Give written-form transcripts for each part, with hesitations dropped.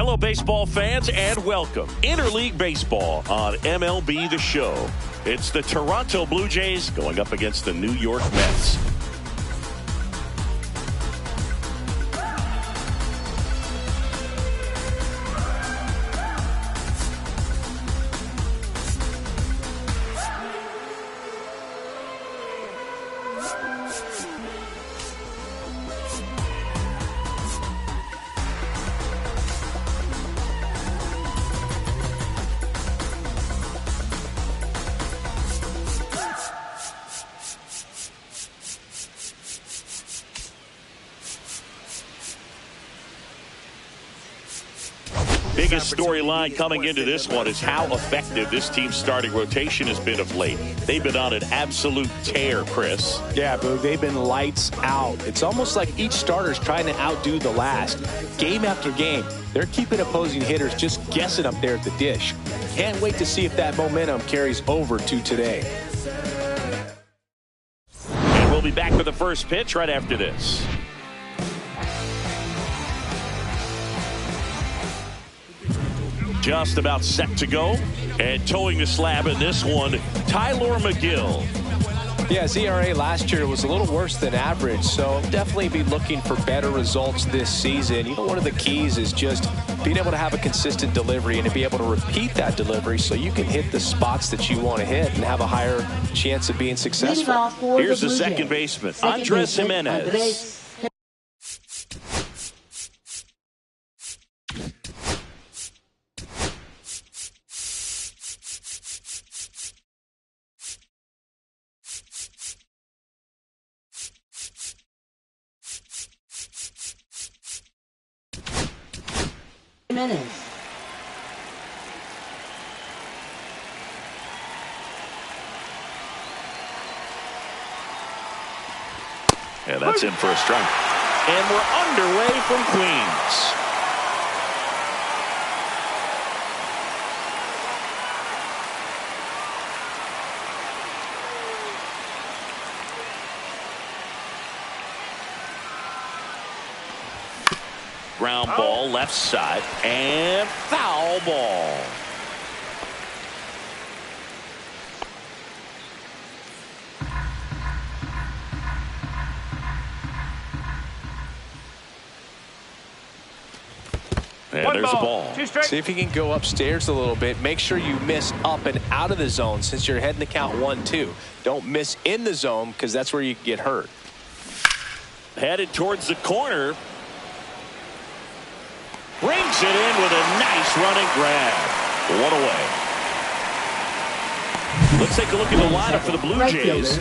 Hello, baseball fans, and welcome. Interleague Baseball on MLB The Show. It's the Toronto Blue Jays going up against the New York Mets. Biggest storyline coming into this one is how effective this team's starting rotation has been of late. They've been on an absolute tear, Chris. Yeah, Boog, they've been lights out. It's almost like each starter's trying to outdo the last. Game after game, they're keeping opposing hitters just guessing up there at the dish. Can't wait to see if that momentum carries over to today. And we'll be back with the first pitch right after this. Just about set to go, and towing the slab in this one, Tyler McGill. Yeah, his ERA last year was a little worse than average, so definitely be looking for better results this season. You know, one of the keys is just being able to have a consistent delivery and to be able to repeat that delivery so you can hit the spots that you want to hit and have a higher chance of being successful. Here's the second baseman, Andres Jimenez. Yeah, that's in for a strike. And we're underway from Queens. Ground ball left side and foul ball. And there's a ball. See if you can go upstairs a little bit. Make sure you miss up and out of the zone since you're heading to count 1-2. Don't miss in the zone because that's where you can get hurt. Headed towards the corner. Brings it in with a nice running grab. One away. Let's take a look at the lineup for the Blue Jays.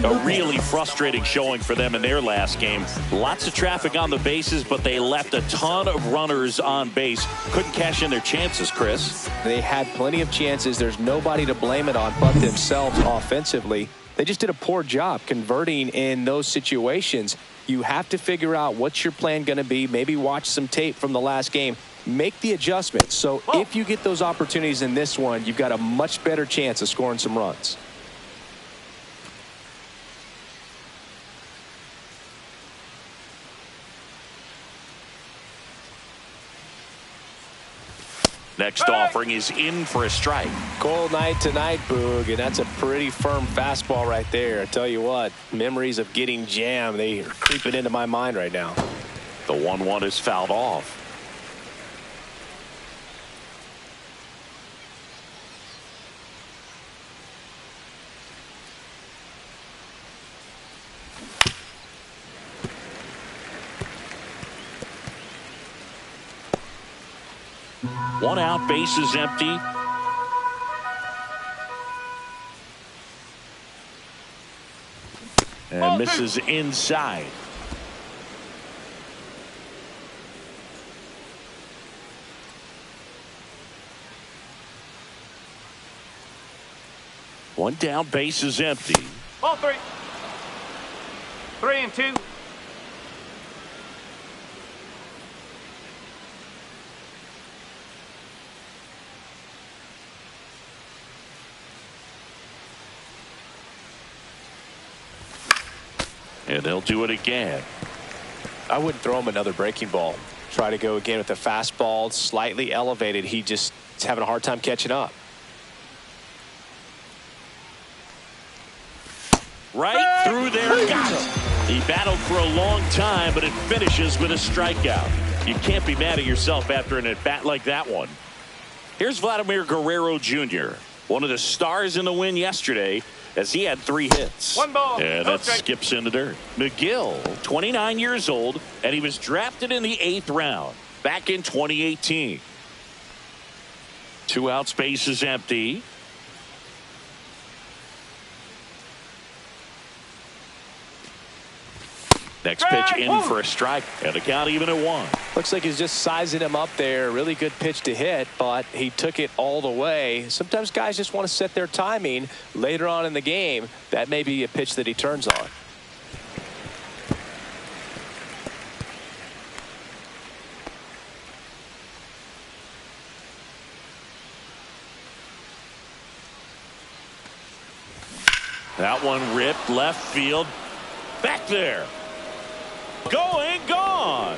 A really frustrating showing for them in their last game. Lots of traffic on the bases, but they left a ton of runners on base. Couldn't cash in their chances, Chris. They had plenty of chances. There's nobody to blame it on but themselves offensively. They just did a poor job converting in those situations. You have to figure out what's your plan going to be. Maybe watch some tape from the last game. Make the adjustments. So if you get those opportunities in this one, you've got a much better chance of scoring some runs. Next offering is in for a strike. Cold night tonight, Boog, and that's a pretty firm fastball right there. I tell you what, memories of getting jammed, they are creeping into my mind right now. The 1-1 is fouled off. One out, base is empty. And misses inside. One down, base is empty. Ball 3. 3-2. And they'll do it again. I wouldn't throw him another breaking ball. Try to go again with the fastball, slightly elevated. He just is having a hard time catching up. Right through there, got him. He battled for a long time, but it finishes with a strikeout. You can't be mad at yourself after an at-bat like that one. Here's Vladimir Guerrero Jr., one of the stars in the win yesterday, as he had 3 hits. 1 ball. And that skips in the dirt. McGill, 29 years old, and he was drafted in the 8th round back in 2018. 2 outs, base is empty. Next pitch in for a strike, and the count even at 1. Looks like he's just sizing him up there. Really good pitch to hit, but he took it all the way. Sometimes guys just want to set their timing later on in the game. That may be a pitch that he turns on. That one ripped left field. Back there. Going, gone.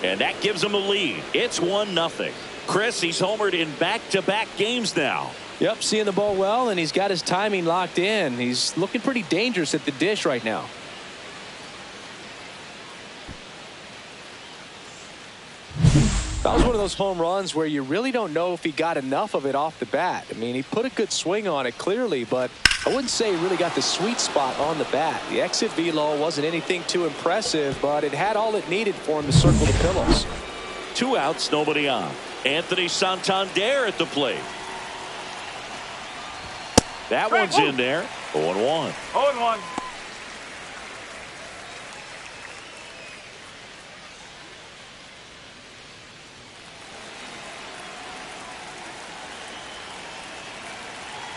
And that gives him a lead. It's 1-0. Chris, he's homered in back-to-back games now. Yep, seeing the ball well, and he's got his timing locked in. He's looking pretty dangerous at the dish right now. That was one of those home runs where you really don't know if he got enough of it off the bat. I mean, he put a good swing on it clearly, but I wouldn't say he really got the sweet spot on the bat. The exit velo wasn't anything too impressive, but it had all it needed for him to circle the pillows. 2 outs, nobody on. Anthony Santander at the plate. That one's in there. 0-1. 0-1.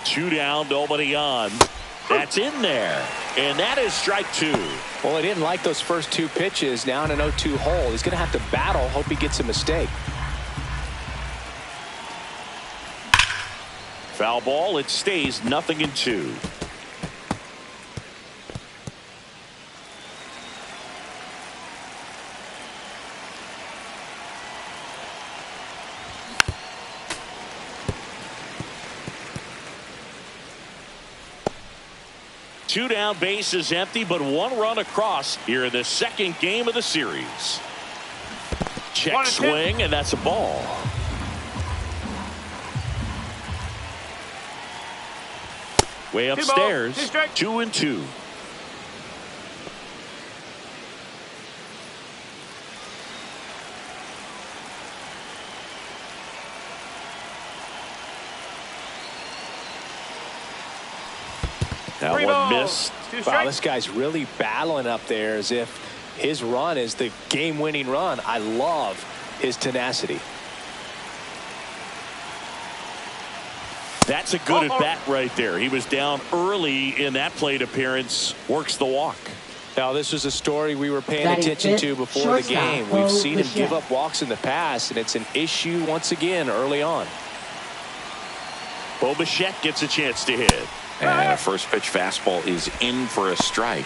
Two down, nobody on. That's in there. And that is strike 2. Well, he didn't like those first 2 pitches. Now in an 0-2 hole. He's going to have to battle. Hope he gets a mistake. Foul ball. It stays 0-2. Two down, base is empty, but 1 run across here in the second game of the series. Check swing, and that's a ball. Way upstairs, 2-2. That one missed. Wow, this guy's really battling up there as if his run is the game-winning run. I love his tenacity. That's a good at-bat right there. He was down early in that plate appearance. Works the walk. Now, this was a story we were paying attention to before the game. We've seen him give up walks in the past, and it's an issue once again early on. Bo Bichette gets a chance to hit. And a first pitch fastball is in for a strike.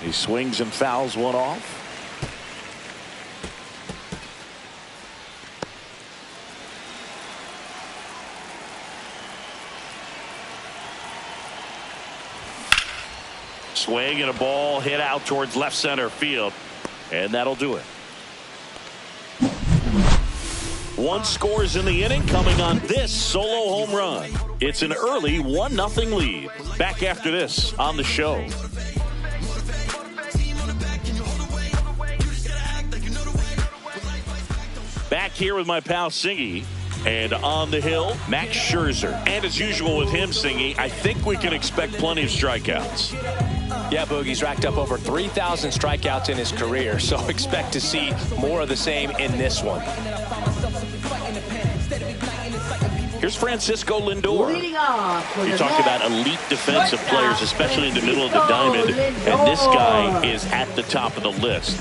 He swings and fouls one off. Swing and a ball hit out towards left center field, and that'll do it. 1 scores in the inning, coming on this solo home run. It's an early 1-0 lead. Back after this on the show. Back here with my pal Singy. And on the hill, Max Scherzer. And as usual with him, Singy, I think we can expect plenty of strikeouts. Yeah, Boogie's racked up over 3,000 strikeouts in his career, so expect to see more of the same in this one. Here's Francisco Lindor. You talk Mets, about elite defensive players, especially in the middle of the diamond, and this guy is at the top of the list.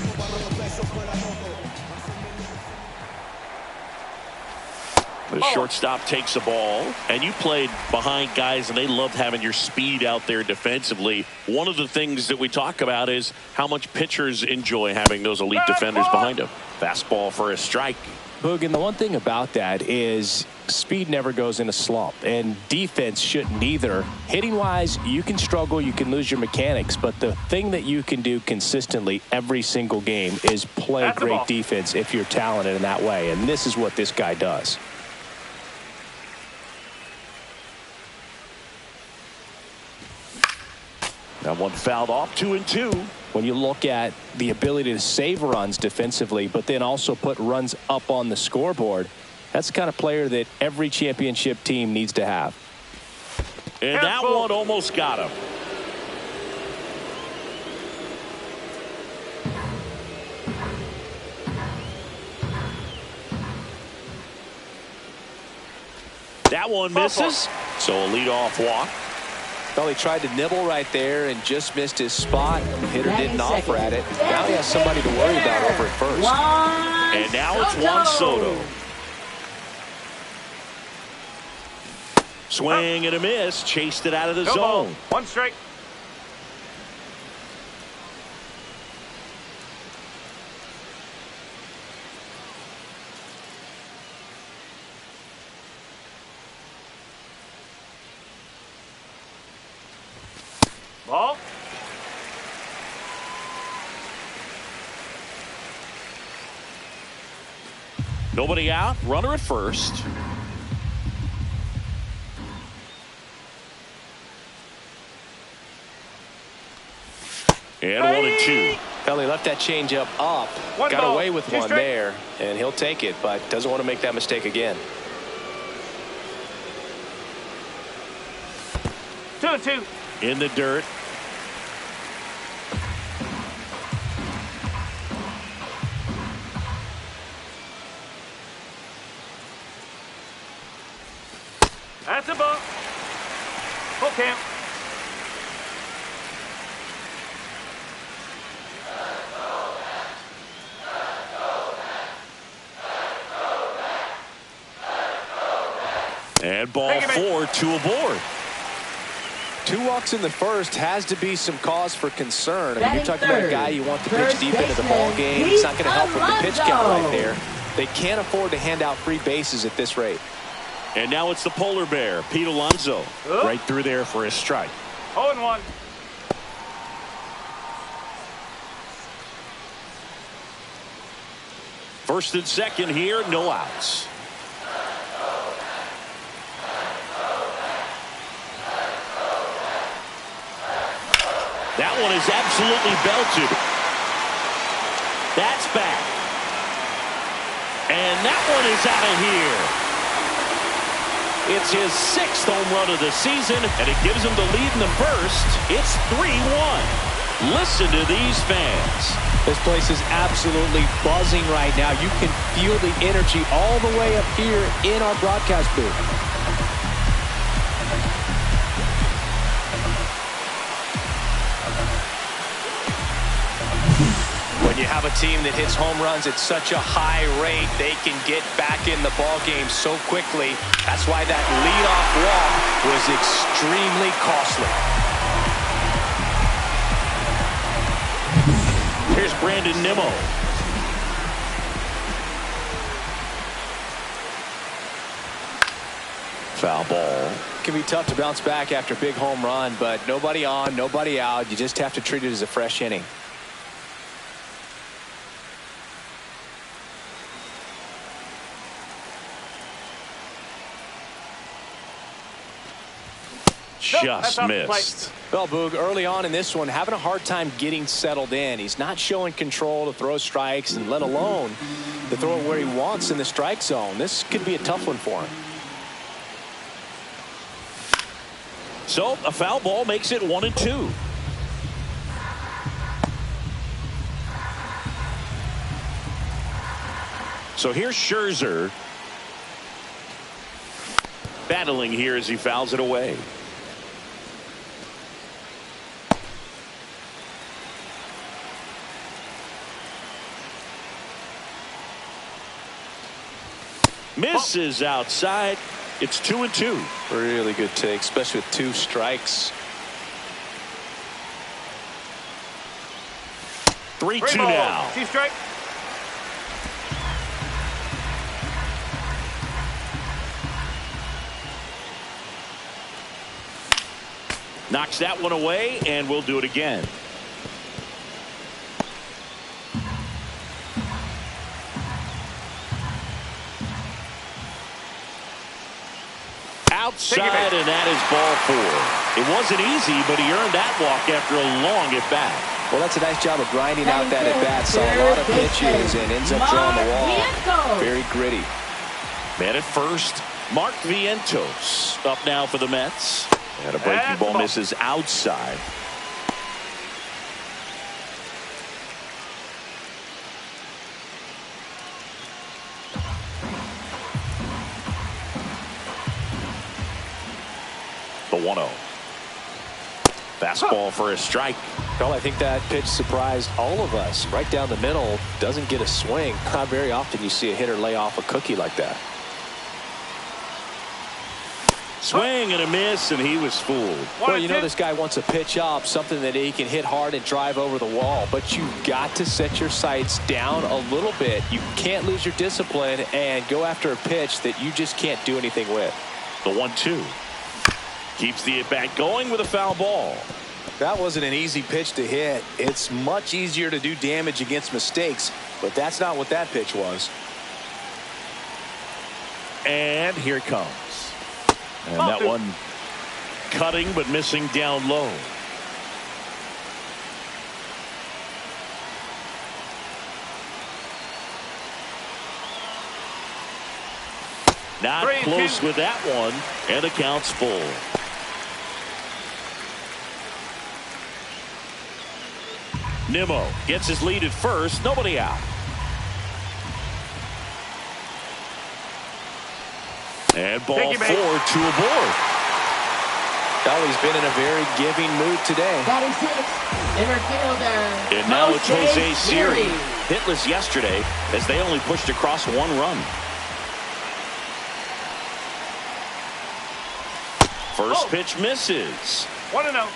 The shortstop takes the ball, and you played behind guys, and they loved having your speed out there defensively. One of the things that we talk about is how much pitchers enjoy having those elite defenders behind them. Fastball for a strike. Boog, and the one thing about that is speed never goes in a slump, and defense shouldn't either. Hitting-wise, you can struggle, you can lose your mechanics, but the thing that you can do consistently every single game is play great defense if you're talented in that way, and this is what this guy does. That one fouled off, 2-2. When you look at the ability to save runs defensively, but then also put runs up on the scoreboard, that's the kind of player that every championship team needs to have. And that one almost got him. That one misses. So a leadoff walk. Well, he tried to nibble right there and just missed his spot. The hitter didn't offer at it. Now he has somebody to worry about over at first. And now it's Juan Soto. Swing and a miss. Chased it out of the zone. One strike. Ball. Nobody out. Runner at first. And 1-2. Well, he left that changeup up. Got away with one there, and he'll take it, but doesn't want to make that mistake again. 2-2. In the dirt. That's a ball. Full count. And ball 4, 2 aboard. 2 walks in the first has to be some cause for concern. I mean, you're talking about a guy you want to pitch deep into the ball game. It's not going to help with the pitch count right there. They can't afford to hand out free bases at this rate. And now it's the polar bear, Pete Alonso, right through there for a strike. 0-1. First and second here, no outs. That one is absolutely belted. That's back. And that one is out of here. It's his 6th home run of the season, and it gives him the lead in the first. It's 3-1. Listen to these fans. This place is absolutely buzzing right now. You can feel the energy all the way up here in our broadcast booth. When you have a team that hits home runs at such a high rate, they can get back in the ball game so quickly. That's why that leadoff walk was extremely costly. Here's Brandon Nimmo. Foul ball. It can be tough to bounce back after a big home run, but nobody on, nobody out. You just have to treat it as a fresh inning. Just missed. Well, Boog, early on in this one, having a hard time getting settled in. He's not showing control to throw strikes, and let alone to throw it where he wants in the strike zone. This could be a tough one for him. So a foul ball makes it 1-2. So here's Scherzer battling here as he fouls it away. Misses outside. It's 2-2. Really good take, especially with 2 strikes. 3-2 now. 2 strike. Knocks that one away, and we'll do it again. Outside, and that is ball 4. It wasn't easy, but he earned that walk after a long at-bat. Well, that's a nice job of grinding out that at-bat. Saw a lot of pitches and ends up drawing the wall. Very gritty. Man at first, Mark Vientos up now for the Mets. And a breaking ball misses outside. The 1-0. Fastball for a strike. Well, I think that pitch surprised all of us. Right down the middle, doesn't get a swing. Not very often you see a hitter lay off a cookie like that. Swing and a miss, and he was fooled. Well, you know this guy wants a pitch up, something that he can hit hard and drive over the wall. But you've got to set your sights down a little bit. You can't lose your discipline and go after a pitch that you just can't do anything with. The 1-2. Keeps the at-bat going with a foul ball. That wasn't an easy pitch to hit. It's much easier to do damage against mistakes, but that's not what that pitch was. And here it comes. And that one cutting but missing down low. Not close with that one, and the count's full. Nimmo gets his lead at first, nobody out. And ball 4, 2 aboard. Well, he's been in a very giving mood today. Batting 6, center fielder. And now it's Jose Siri. Hitless yesterday as they only pushed across 1 run. First pitch misses. 1-0.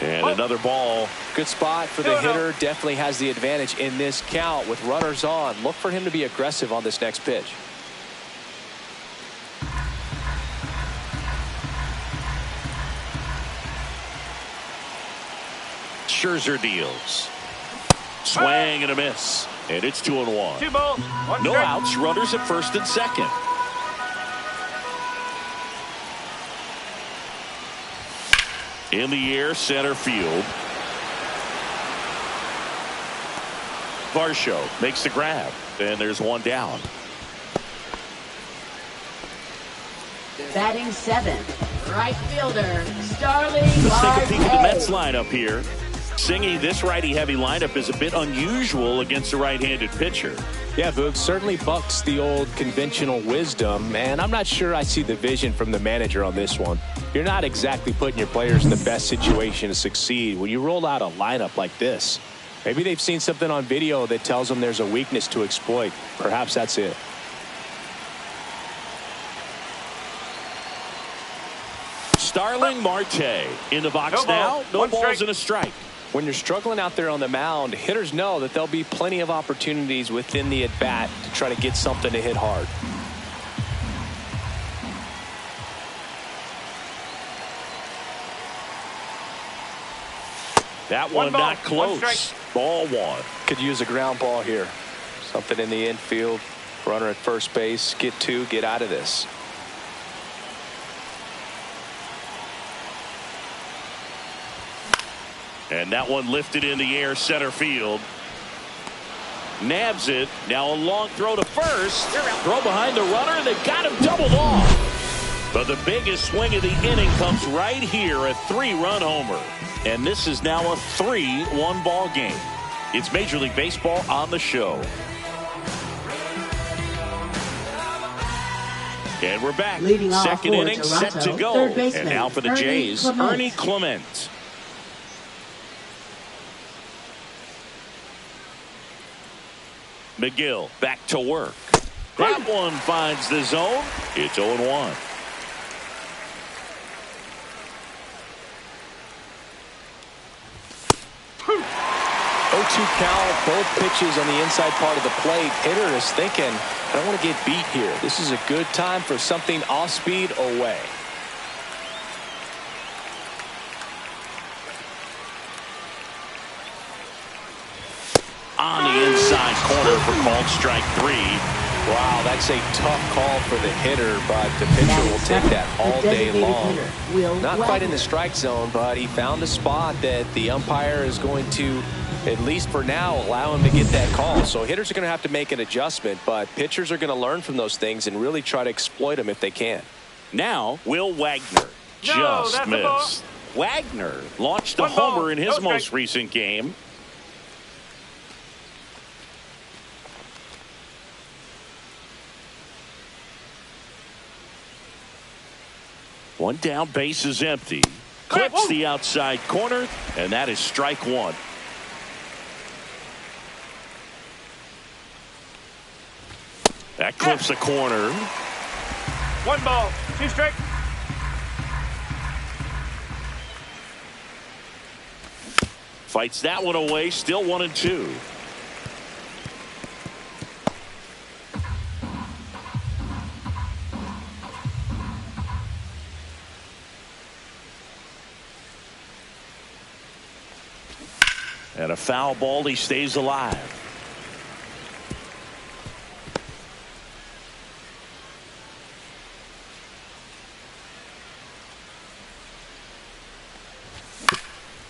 And another ball. Good spot for the hitter. Definitely has the advantage in this count with runners on. Look for him to be aggressive on this next pitch. Scherzer deals. Swing and a miss. And it's 2-1. 2 balls, 1 No strike. outs, runners at first and second. In the air, center field. Varsho makes the grab, and there's 1 down. Batting 7, right fielder, Starling Let's take a peek at the Marte. Mets lineup here. Singy, this righty-heavy lineup is a bit unusual against a right-handed pitcher. Yeah, Boog certainly bucks the old conventional wisdom, and I'm not sure I see the vision from the manager on this one. You're not exactly putting your players in the best situation to succeed when you roll out a lineup like this. Maybe they've seen something on video that tells them there's a weakness to exploit. Perhaps that's it. Starling Marte in the box now. No One balls strike. and a strike. When you're struggling out there on the mound, hitters know that there'll be plenty of opportunities within the at-bat to try to get something to hit hard. That one ball, not close. 1 strike. Ball 1. Could use a ground ball here. Something in the infield. Runner at first base. Get 2. Get out of this. And that one lifted in the air, center field. Nabs it. Now a long throw to first. Throw behind the runner, and they've got him doubled off. But the biggest swing of the inning comes right here, a 3-run homer. And this is now a 3-1 ball game. It's Major League Baseball on the show. And we're back. Leading off Second for inning set Toronto, to go. third baseman, And now for the Ernie Jays, Clement. Ernie Clement. McGill back to work. That one finds the zone. It's 0-1. Count, both pitches on the inside part of the plate. Hitter is thinking, I don't want to get beat here. This is a good time for something off speed away. On the inside corner for called strike 3. Wow, that's a tough call for the hitter, but the pitcher will take that all day long. Not quite in the strike zone, but he found a spot that the umpire is going to, at least for now, allow him to get that call. So hitters are going to have to make an adjustment, but pitchers are going to learn from those things and really try to exploit them if they can. Now, Will Wagner just missed. Wagner launched a homer in his most recent game. One down, base is empty. Clips the outside corner, and that is strike 1. That clips the corner. 1 ball, 2 strike. Fights that one away, still 1-2. And a foul ball, he stays alive.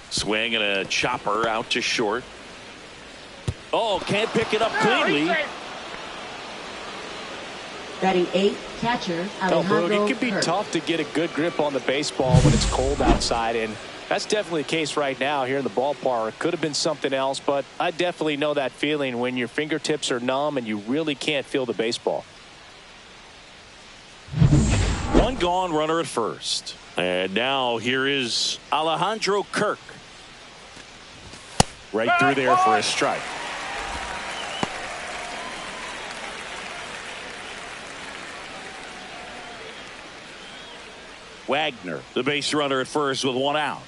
Swing and a chopper out to short. Oh, can't pick it up cleanly. Batting 8th, catcher Alejandro. It can be tough to get a good grip on the baseball when it's cold outside, and that's definitely the case right now here in the ballpark. Could have been something else, but I definitely know that feeling when your fingertips are numb and you really can't feel the baseball. One gone, runner at first. And now here is Alejandro Kirk. Right through there for a strike. Wagner, the base runner at first with 1 out.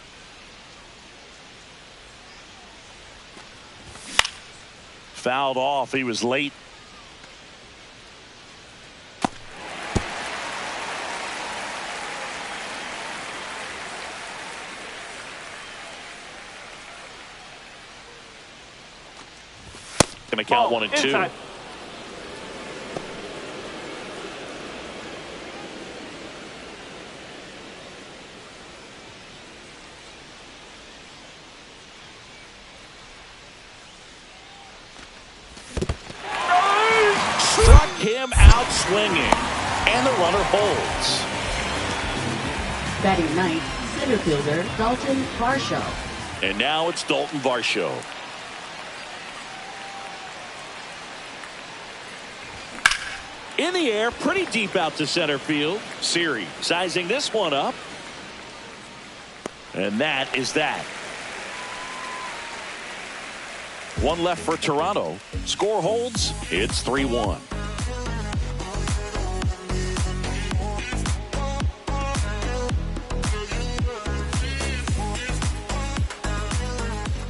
Fouled off. He was late. Going to count 1 and 2. Inside. Struck him out swinging, and the runner holds. Batting 9th, center fielder Dalton Varsho. And now it's Dalton Varsho. In the air, pretty deep out to center field. Siri sizing this one up. And that is that. 1 left for Toronto. Score holds. It's 3-1.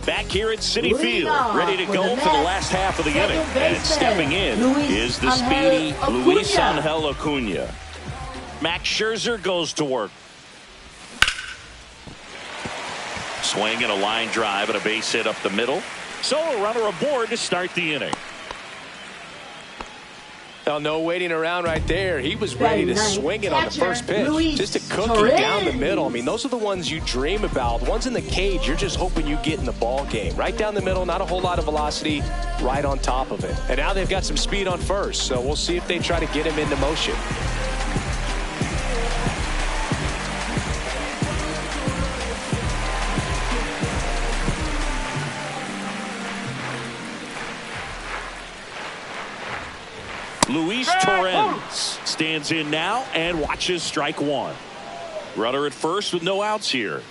Back here at Citi Field, ready to go for the last half of the inning. And stepping in is the speedy Luis Angel Acuna. Max Scherzer goes to work. Swing and a line drive and a base hit up the middle. So a runner aboard to start the inning. Oh, no waiting around right there. He was ready to swing it on the first pitch. Just a cookie down the middle. I mean, those are the ones you dream about. The ones in the cage, you're just hoping you get in the ball game. Right down the middle, not a whole lot of velocity, right on top of it. And now they've got some speed on first, so we'll see if they try to get him into motion. Luis Torrens stands in now and watches strike one. Runner at first with no outs here.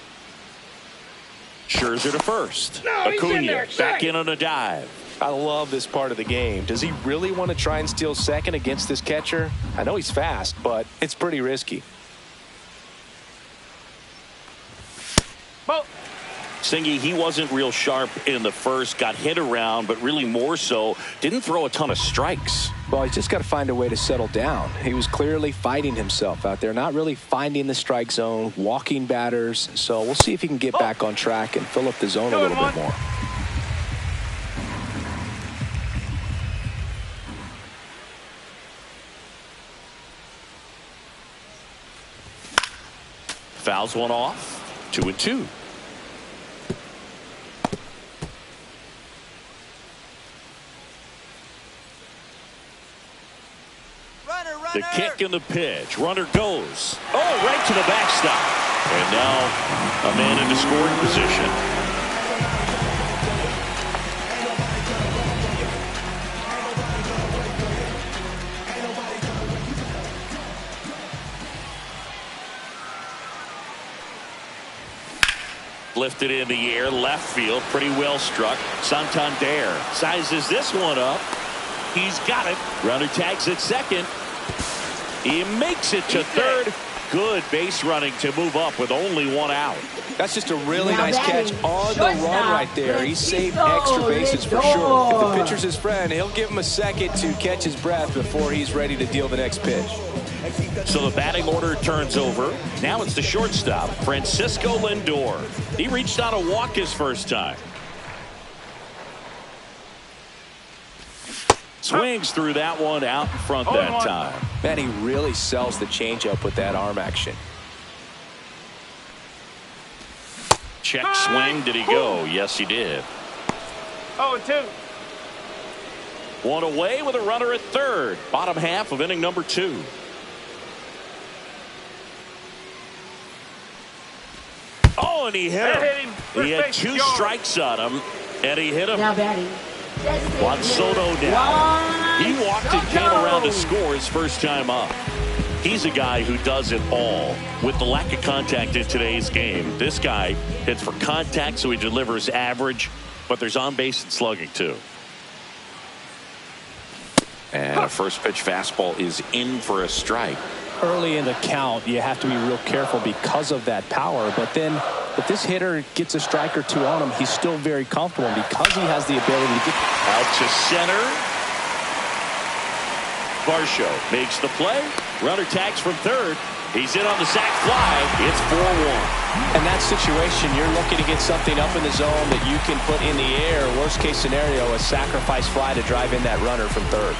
Scherzer to first. Acuna back in on a dive. I love this part of the game. Does he really want to try and steal second against this catcher? I know he's fast, but it's pretty risky. Singy, he wasn't real sharp in the first, got hit around, but really more so, didn't throw a ton of strikes. Well, he's just got to find a way to settle down. He was clearly fighting himself out there, not really finding the strike zone, walking batters. So we'll see if he can get back on track and fill up the zone a little bit more. Fouls one off, 2-2. The kick and the pitch. Runner goes. Oh, right to the backstop. And now a man into scoring position. Lifted in the air, left field, pretty well struck. Santander sizes this one up. He's got it. Runner tags at second. He makes it to third. Good base running to move up with only one out. That's just a really nice catch on the run right there. He saved extra bases for sure. If the pitcher's his friend, he'll give him a second to catch his breath before he's ready to deal the next pitch. So the batting order turns over. Now it's the shortstop, Francisco Lindor. He reached on a walk his first time. Swings through that one out in front that time. Man, he really sells the changeup with that arm action. Check swing. Did he go? Yes, he did. 0-2. One away with a runner at third. Bottom half of inning number 2. Oh, and he hit him. He had 2 strikes on him, and he hit him. Now batting. Juan Soto down. He walked and came around to score his first time up. He's a guy who does it all. With the lack of contact in today's game, this guy hits for contact, so he delivers average, but there's on-base and slugging too. And a first pitch fastball is in for a strike. Early in the count, you have to be real careful because of that power. But then if this hitter gets a strike or two on him, he's still very comfortable because he has the ability to get out to center. Varsho makes the play. Runner tags from third. He's in on the sac fly. It's 4-1. In that situation, you're looking to get something up in the zone that you can put in the air. Worst case scenario, a sacrifice fly to drive in that runner from third.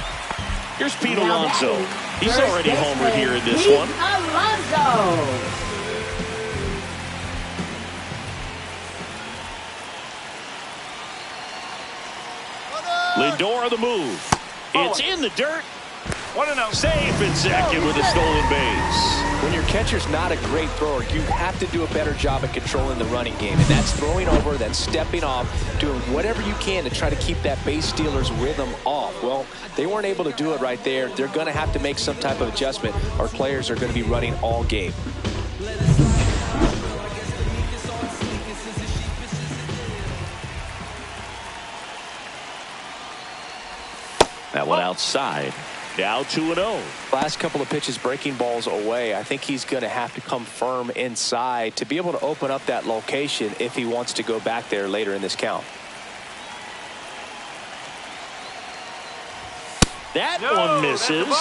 Here's Pete Alonso. He's already homered here in this one. Alonso. Lindor the move. It's in the dirt. 1-0. Safe in second with a stolen base. When your catcher's not a great thrower, you have to do a better job at controlling the running game. And that's throwing over, that's stepping off, doing whatever you can to try to keep that base stealer's rhythm off. Well, they weren't able to do it right there. They're going to have to make some type of adjustment. Our players are going to be running all game. That one outside. Now 2-0. Last couple of pitches breaking balls away. I think he's going to have to come firm inside to be able to open up that location if he wants to go back there later in this count. That one misses,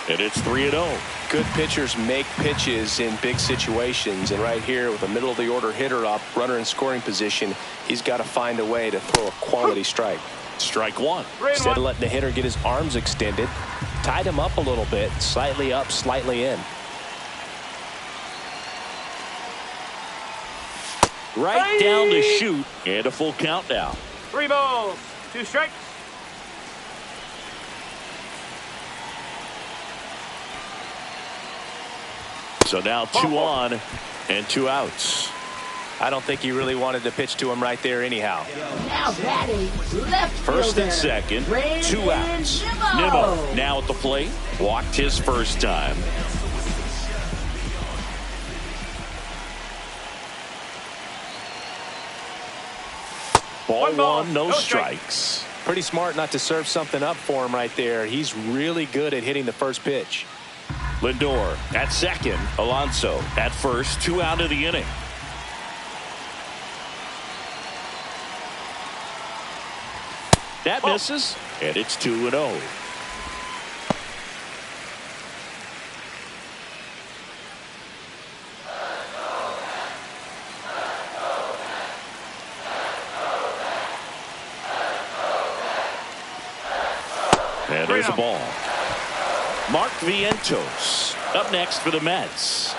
and it's 3-0. Good pitchers make pitches in big situations, and right here with a middle of the order hitter up, runner in scoring position, he's got to find a way to throw a quality strike. Strike one. Instead of letting the hitter get his arms extended, tied him up a little bit, slightly up, slightly in. Right down the chute, and a full count now. 3 balls, 2 strikes. So now 2 on and 2 outs. I don't think he really wanted to pitch to him right there anyhow. Now batting left First and fielder, second, Brandon 2 outs. Nimmo. Nimmo now at the plate. Walked his first time. Ball one, no strikes. Pretty smart not to serve something up for him right there. He's really good at hitting the first pitch. Lindor at second. Alonso at first. 2 out of the inning. That misses, and it's 2-0. And there's a ball. Mark Vientos up next for the Mets.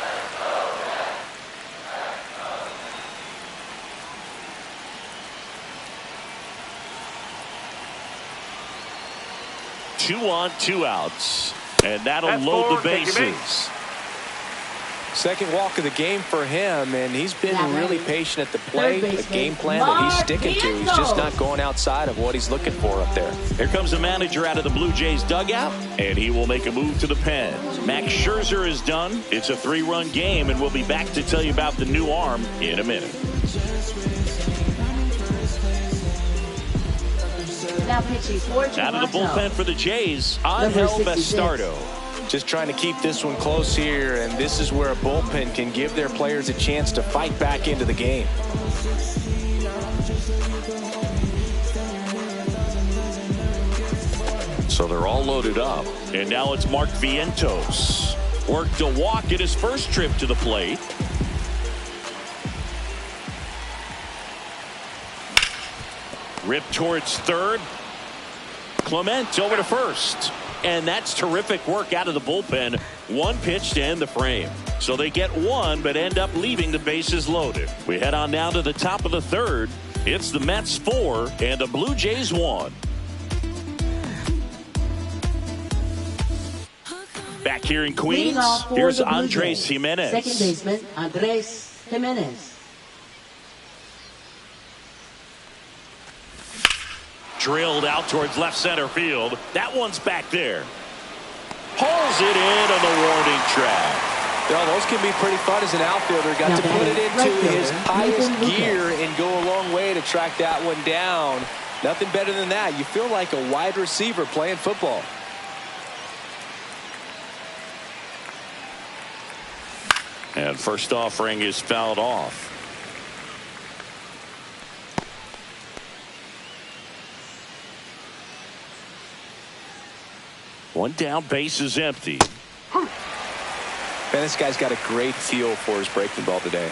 Two on, 2 outs, and that'll load the bases. Second walk of the game for him, and he's been really patient at the plate. A game plan that he's sticking to. He's just not going outside of what he's looking for up there. Here comes the manager out of the Blue Jays dugout, and he will make a move to the pen. Max Scherzer is done. It's a 3-run game, and we'll be back to tell you about the new arm in a minute. Now pitching for Out of the bullpen for the Jays, Angel Bastardo. Just trying to keep this one close here, and this is where a bullpen can give their players a chance to fight back into the game. So they're all loaded up, and now it's Mark Vientos. Worked a walk at his first trip to the plate. Ripped towards third. Clement over to first. And that's terrific work out of the bullpen. One pitch to end the frame. So they get one, but end up leaving the bases loaded. We head on down to the top of the third. It's the Mets 4 and the Blue Jays 1. Back here in Queens, here's Andres Jimenez. Second baseman, Andres Jimenez. Drilled out towards left center field. That one's back there. Pulls it in on the warning track. Well, those can be pretty fun as an outfielder. Got to put it into his highest gear and go a long way to track that one down. Nothing better than that. You feel like a wide receiver playing football. And first offering is fouled off. One down, base is empty. Man, this guy's got a great feel for his breaking ball today.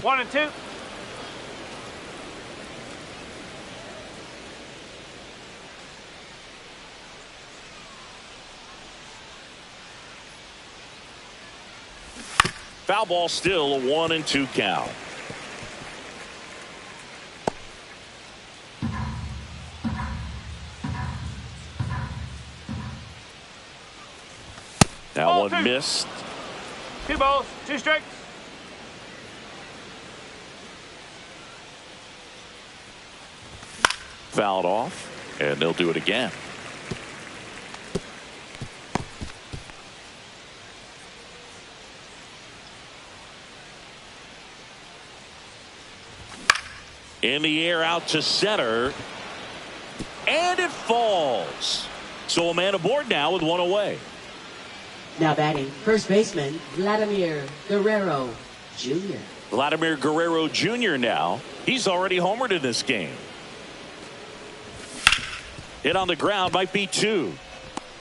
1 and 2. Foul ball, still a 1-2 count. Now one missed. 2 balls, 2 strikes. Fouled off, and they'll do it again. In the air out to center, and it falls. So a man aboard now with one away. Now batting, first baseman, Vladimir Guerrero Jr. Vladimir Guerrero Jr. now. He's already homered in this game. Hit on the ground, might be 2.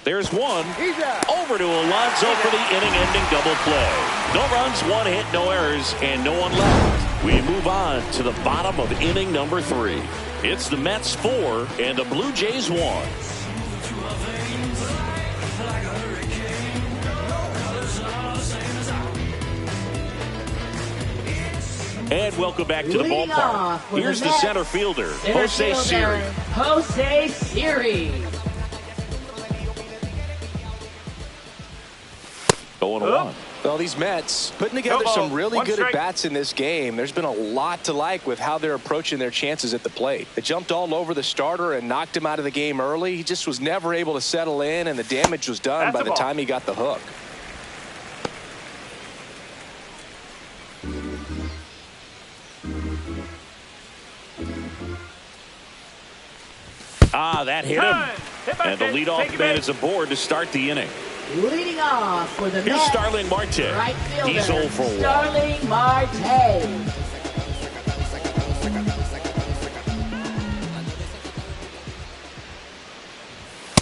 There's 1. Over to Alonso for the inning-ending double play. No runs, 1 hit, no errors, and no one left. We move on to the bottom of inning number 3. It's the Mets 4 and the Blue Jays 1. And welcome back to the ballpark. Here's the center fielder, Jose Siri. Jose Siri. 0-1. Well, these Mets putting together some really good at-bats in this game. There's been a lot to like with how they're approaching their chances at the plate. They jumped all over the starter and knocked him out of the game early. He just was never able to settle in, and the damage was done by the time he got the hook. That hit him. And the leadoff man is aboard to start the inning. Leading off for the Here's Mets, Starling Marte. right fielder, He's 0 for 1. Starling Marte.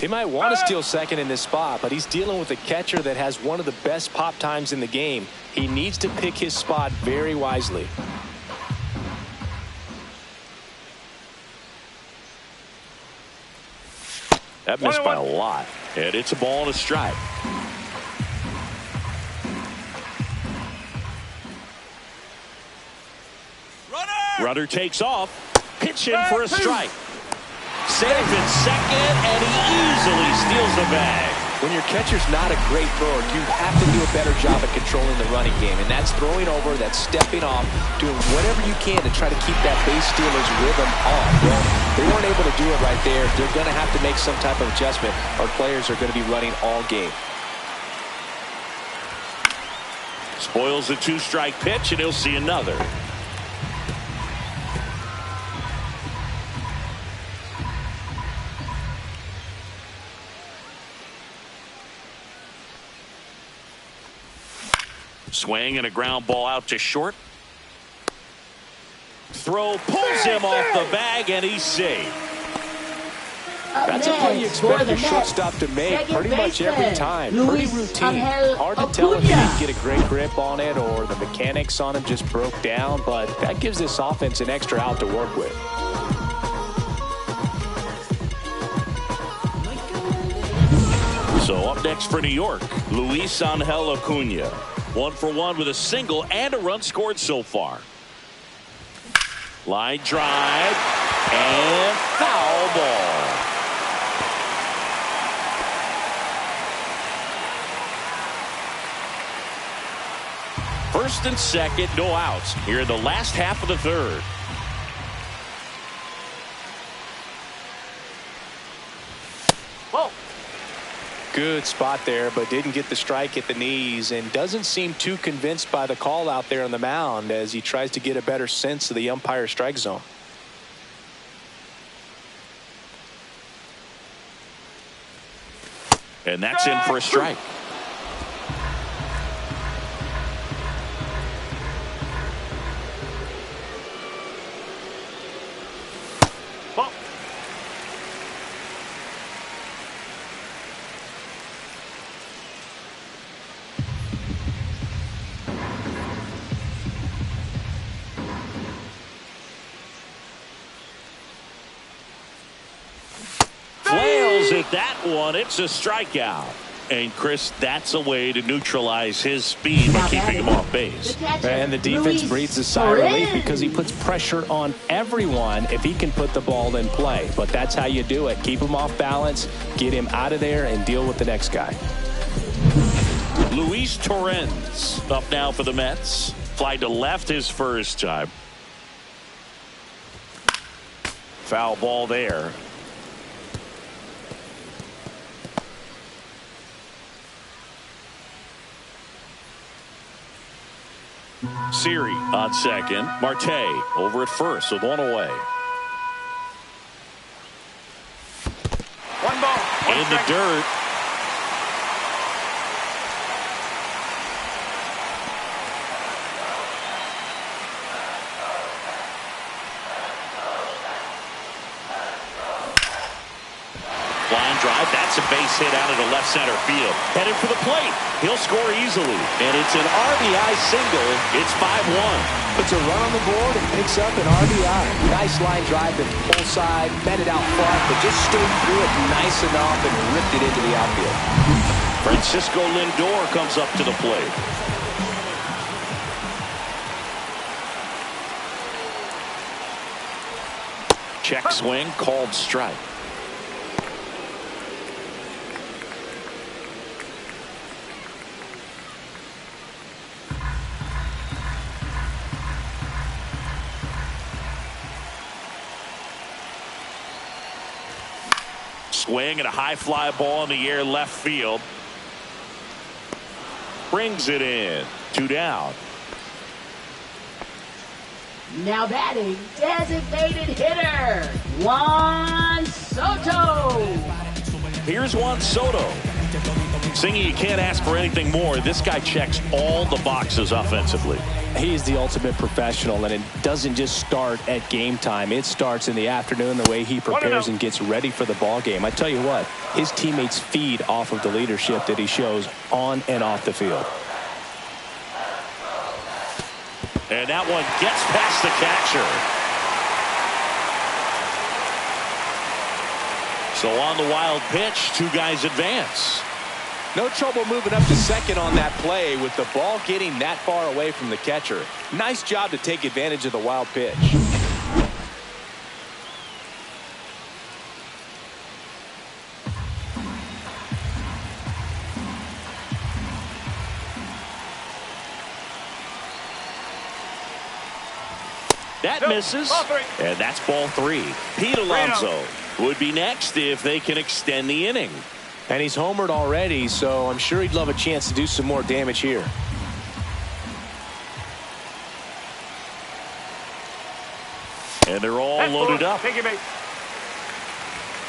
He might want to steal second in this spot, but he's dealing with a catcher that has one of the best pop times in the game. He needs to pick his spot very wisely. That missed by a lot. And it's a ball and a strike. Runner takes off. Pitch in for a strike. Safe in second, and he easily steals the bag. When your catcher's not a great thrower, you have to do a better job at controlling the running game. And that's throwing over, that's stepping off, doing whatever you can to try to keep that base stealer's rhythm off. Well, they weren't able to do it right there. They're going to have to make some type of adjustment. Our players are going to be running all game. Spoils the 2-strike pitch, and he'll see another. Swing and a ground ball out to short. Throw pulls him off the bag, and he's safe. That's a play you expect your shortstop to make pretty much every time. Pretty routine. Hard to tell if he didn't get a great grip on it or the mechanics on him just broke down, but that gives this offense an extra out to work with. So up next for New York, Luis Angel Acuna. 1 for 1 with a single and a run scored so far. Line drive and foul ball. First and second, no outs here in the last half of the third. Whoa. Good spot there, but didn't get the strike at the knees and doesn't seem too convinced by the call out there on the mound as he tries to get a better sense of the umpire strike zone. And that's in for a strike. At that one, it's a strikeout. And Chris, that's a way to neutralize his speed by keeping him off base. And the defense breathes a sigh of relief because he puts pressure on everyone if he can put the ball in play. But that's how you do it. Keep him off balance, get him out of there, and deal with the next guy. Luis Torrens up now for the Mets. Fly to left his first time. Foul ball there. Siri on second. Marte over at first with one away. One ball. In the dirt. Line drive. That's a base hit out of the left center field. Headed for the plate. He'll score easily. And it's an RBI single. It's 5-1. Puts a run on the board and picks up an RBI. Nice line drive to the pull side. Met it out front, but just stayed through it nice enough and ripped it into the outfield. Francisco Lindor comes up to the plate. Check swing, called strike. Swing and a high fly ball in the air left field. Brings it in. 2 down. Now batting, designated hitter, Juan Soto. Here's Juan Soto. Singy, you can't ask for anything more. This guy checks all the boxes offensively. He is the ultimate professional, and it doesn't just start at game time. It starts in the afternoon, the way he prepares and gets ready for the ball game. I tell you what, his teammates feed off of the leadership that he shows on and off the field. And that one gets past the catcher. So on the wild pitch, 2 guys advance. No trouble moving up to second on that play with the ball getting that far away from the catcher. Nice job to take advantage of the wild pitch. That misses, and that's ball 3. Pete Alonso would be next if they can extend the inning. And he's homered already, so I'm sure he'd love a chance to do some more damage here. And they're all loaded up.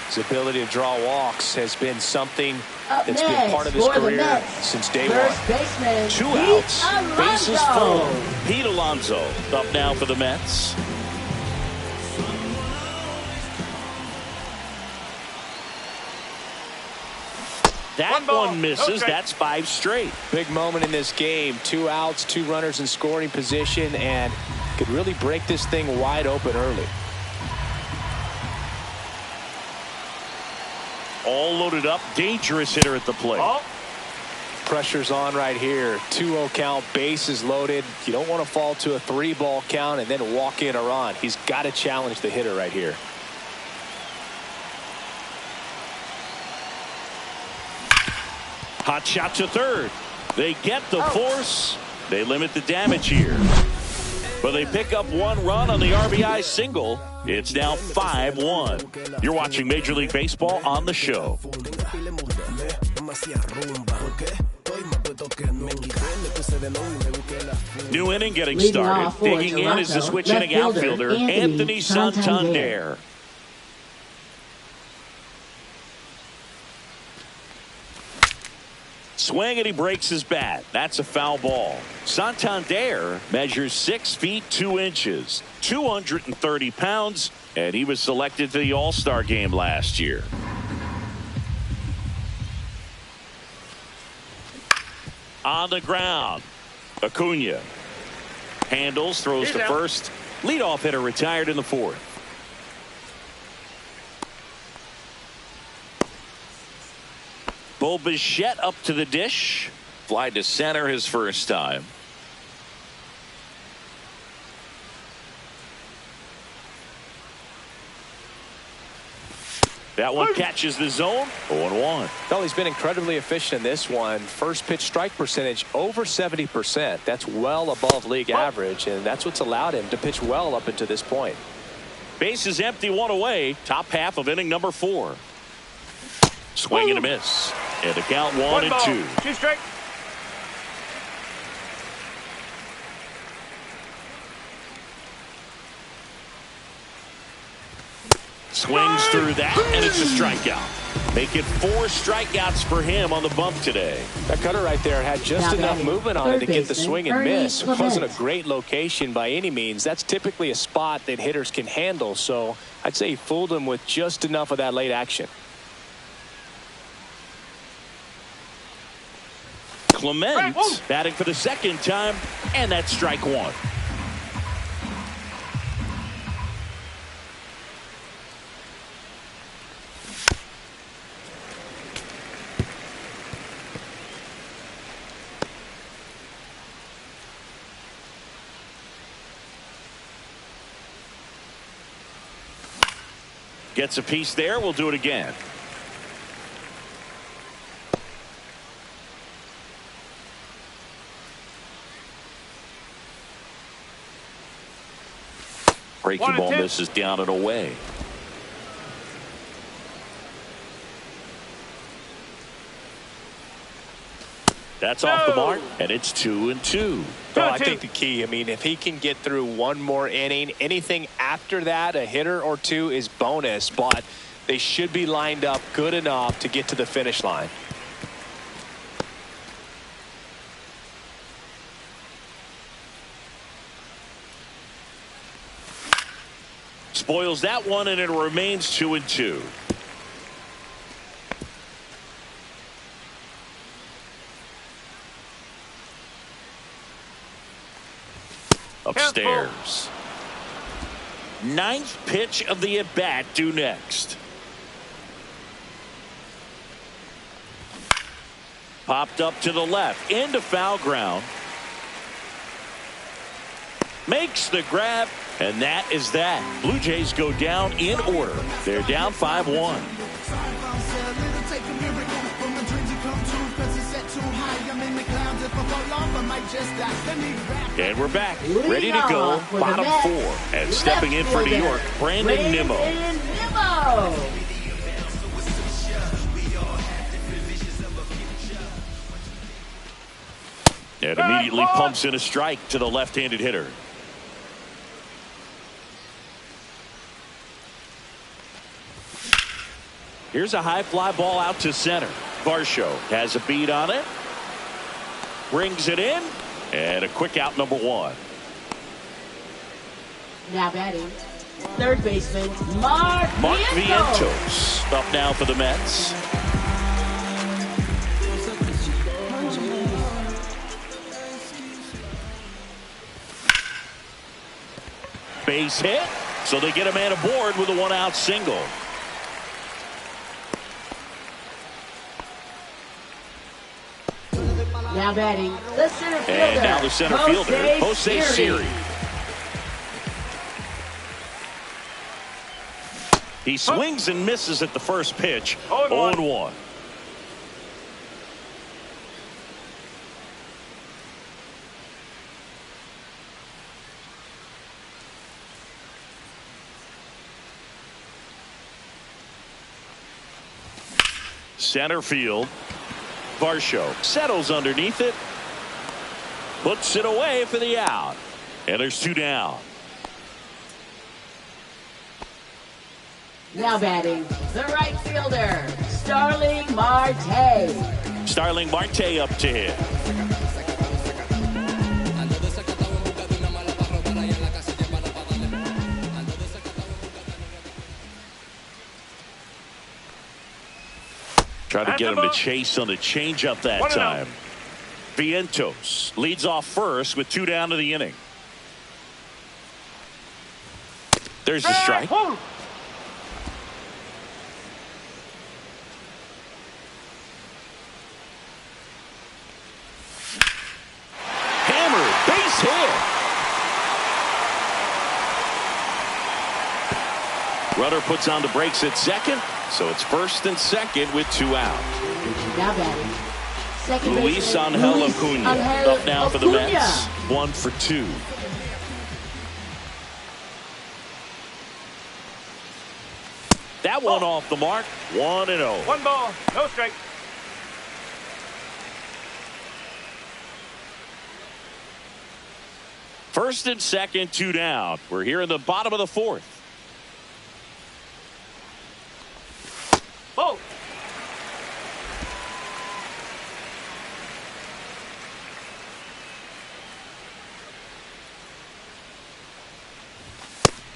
His ability to draw walks has been something Up that's next, been part of his for the career Mets, since day first one. baseman, 2 Pete outs, Alonso. bases full. Pete Alonso up now for the Mets. That one misses. That's 5 straight. Big moment in this game. 2 outs, 2 runners in scoring position, and could really break this thing wide open early. All loaded up. Dangerous hitter at the plate. Pressure's on right here. 2-0 count, bases loaded. You don't want to fall to a 3-ball count and then walk in a run. He's got to challenge the hitter right here. Hot shot to third. They get the force. They limit the damage here. But they pick up 1 run on the RBI single. It's now 5-1. You're watching Major League Baseball on the show. New inning getting started. Digging in is the switch hitting outfielder, Anthony Santander. Swing and he breaks his bat. That's a foul ball. Santander measures 6 feet 2 inches, 230 pounds, and he was selected to the All-Star game last year. On the ground, Acuna handles, throws to first. Leadoff hitter retired in the 4th. Bichette up to the dish. Fly to center his first time. That one catches the zone. 0-1. Well, he's been incredibly efficient in this one. First pitch strike percentage over 70%. That's well above league average, and that's what's allowed him to pitch well up until this point. Base is empty, 1 away. Top half of inning number 4. Swing and a miss. And the count 1-2. 2 straight. Swings through that, and it's a strikeout. Make it 4 strikeouts for him on the bump today. That cutter right there had just enough movement on it to get the swing and miss. It wasn't a great location by any means. That's typically a spot that hitters can handle, so I'd say he fooled him with just enough of that late action. Clement batting for the 2nd time, and that's strike 1. Gets a piece there. We'll do it again. Breaking ball misses down and away. That's off the mark, and it's 2-2. Well, I think the key, I mean, if he can get through one more inning, anything after that, a hitter or two is bonus, but they should be lined up good enough to get to the finish line. Spoils that one, and it remains 2-2. Upstairs. Ninth pitch of the at-bat due next. Popped up to the left, into foul ground. Makes the grab, and that is that. Blue Jays go down in order. They're down 5-1. And we're back, ready to go, bottom four. And stepping in for New York, Brandon Nimmo. And immediately pumps in a strike to the left-handed hitter. Here's a high fly ball out to center. Varsho has a beat on it. Brings it in. And a quick out, number one. Now batting, third baseman, Mark Vientos. Up now for the Mets. Base hit. So they get a man aboard with a one-out single. Now batting, the center fielder. And now the center fielder, Jose Siri. He swings and misses at the first pitch. 0-1. Center field. Varsho settles underneath it. Puts it away for the out. And there's two down. Now batting, the right fielder, Starling Marte. Starling Marte up to hit. Tried to get him to chase on the changeup that time. Vientos leads off first with two down to the inning. There's the strike. Hammered, base hit. Runner puts on the brakes at second. So it's first and second with two out. Now batting, second Luis Angel Acuna up now for the Mets. 1 for 2. That one off the mark. 1-0. 1 ball, no strike. First and second, two down. We're here in the bottom of the fourth. Oh.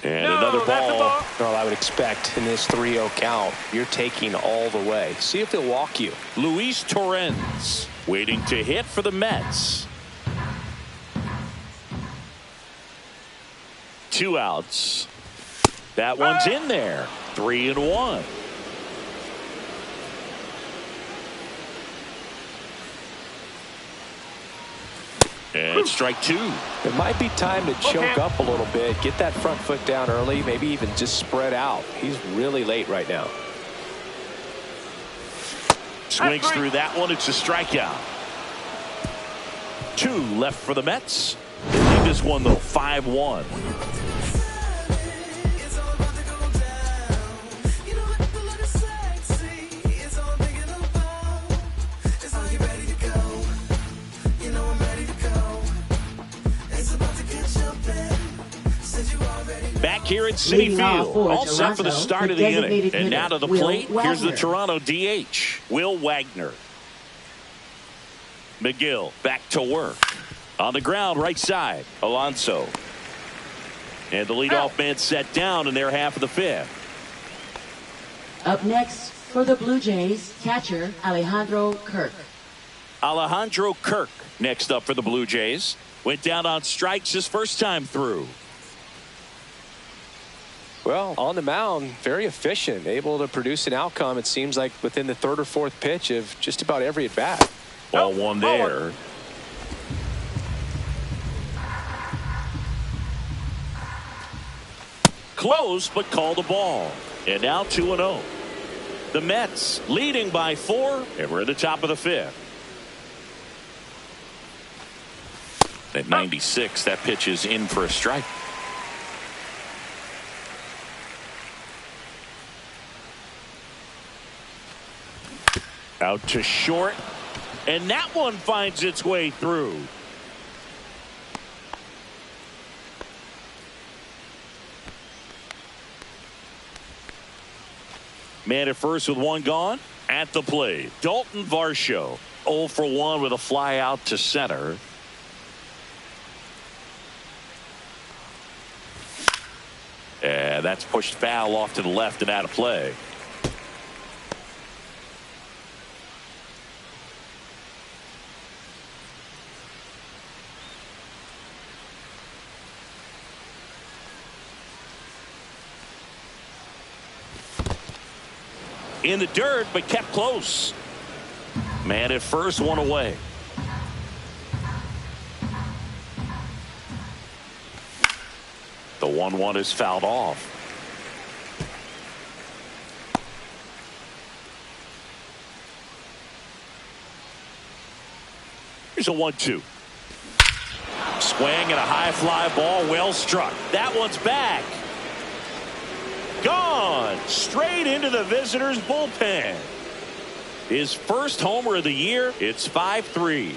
And another ball. Well, I would expect in this 3-0 count, you're taking all the way. See if they'll walk you. Luis Torrens waiting to hit for the Mets. 2 outs. That one's in there. 3-1. And strike two. It might be time to choke up a little bit, get that front foot down early, maybe even just spread out. He's really late right now. Swings through that one. It's a strikeout. 2 left for the Mets. They lead this one, though, 5-1. Back here at Citi Leading off Field, for all set for the Toronto, start the of the inning. designated And now hitter, to the Will plate, here's the Wagner. Toronto DH, Will Wagner. McGill back to work. On the ground, right side, Alonso. And the leadoff man set down in their half of the fifth. Up next for the Blue Jays, catcher Alejandro Kirk. Alejandro Kirk next up for the Blue Jays. Went down on strikes his first time through. Well, on the mound, very efficient, able to produce an outcome, it seems like, within the third or fourth pitch of just about every at-bat. Ball one there. Close, but called a ball. And now 2-0. The Mets leading by 4, and we're at the top of the fifth. At 96, that pitch is in for a strike. Out to short, and that one finds its way through. Man at first with one gone. At the plate, Dalton Varsho 0 for 1 with a fly out to center. And that's pushed foul off to the left and out of play. In the dirt, but kept close. Man at first, one away. The 1-1 is fouled off. Here's a 1-2. Swing and a high fly ball, well struck. That one's back. Gone straight into the visitors' bullpen. His first homer of the year. It's 5-3.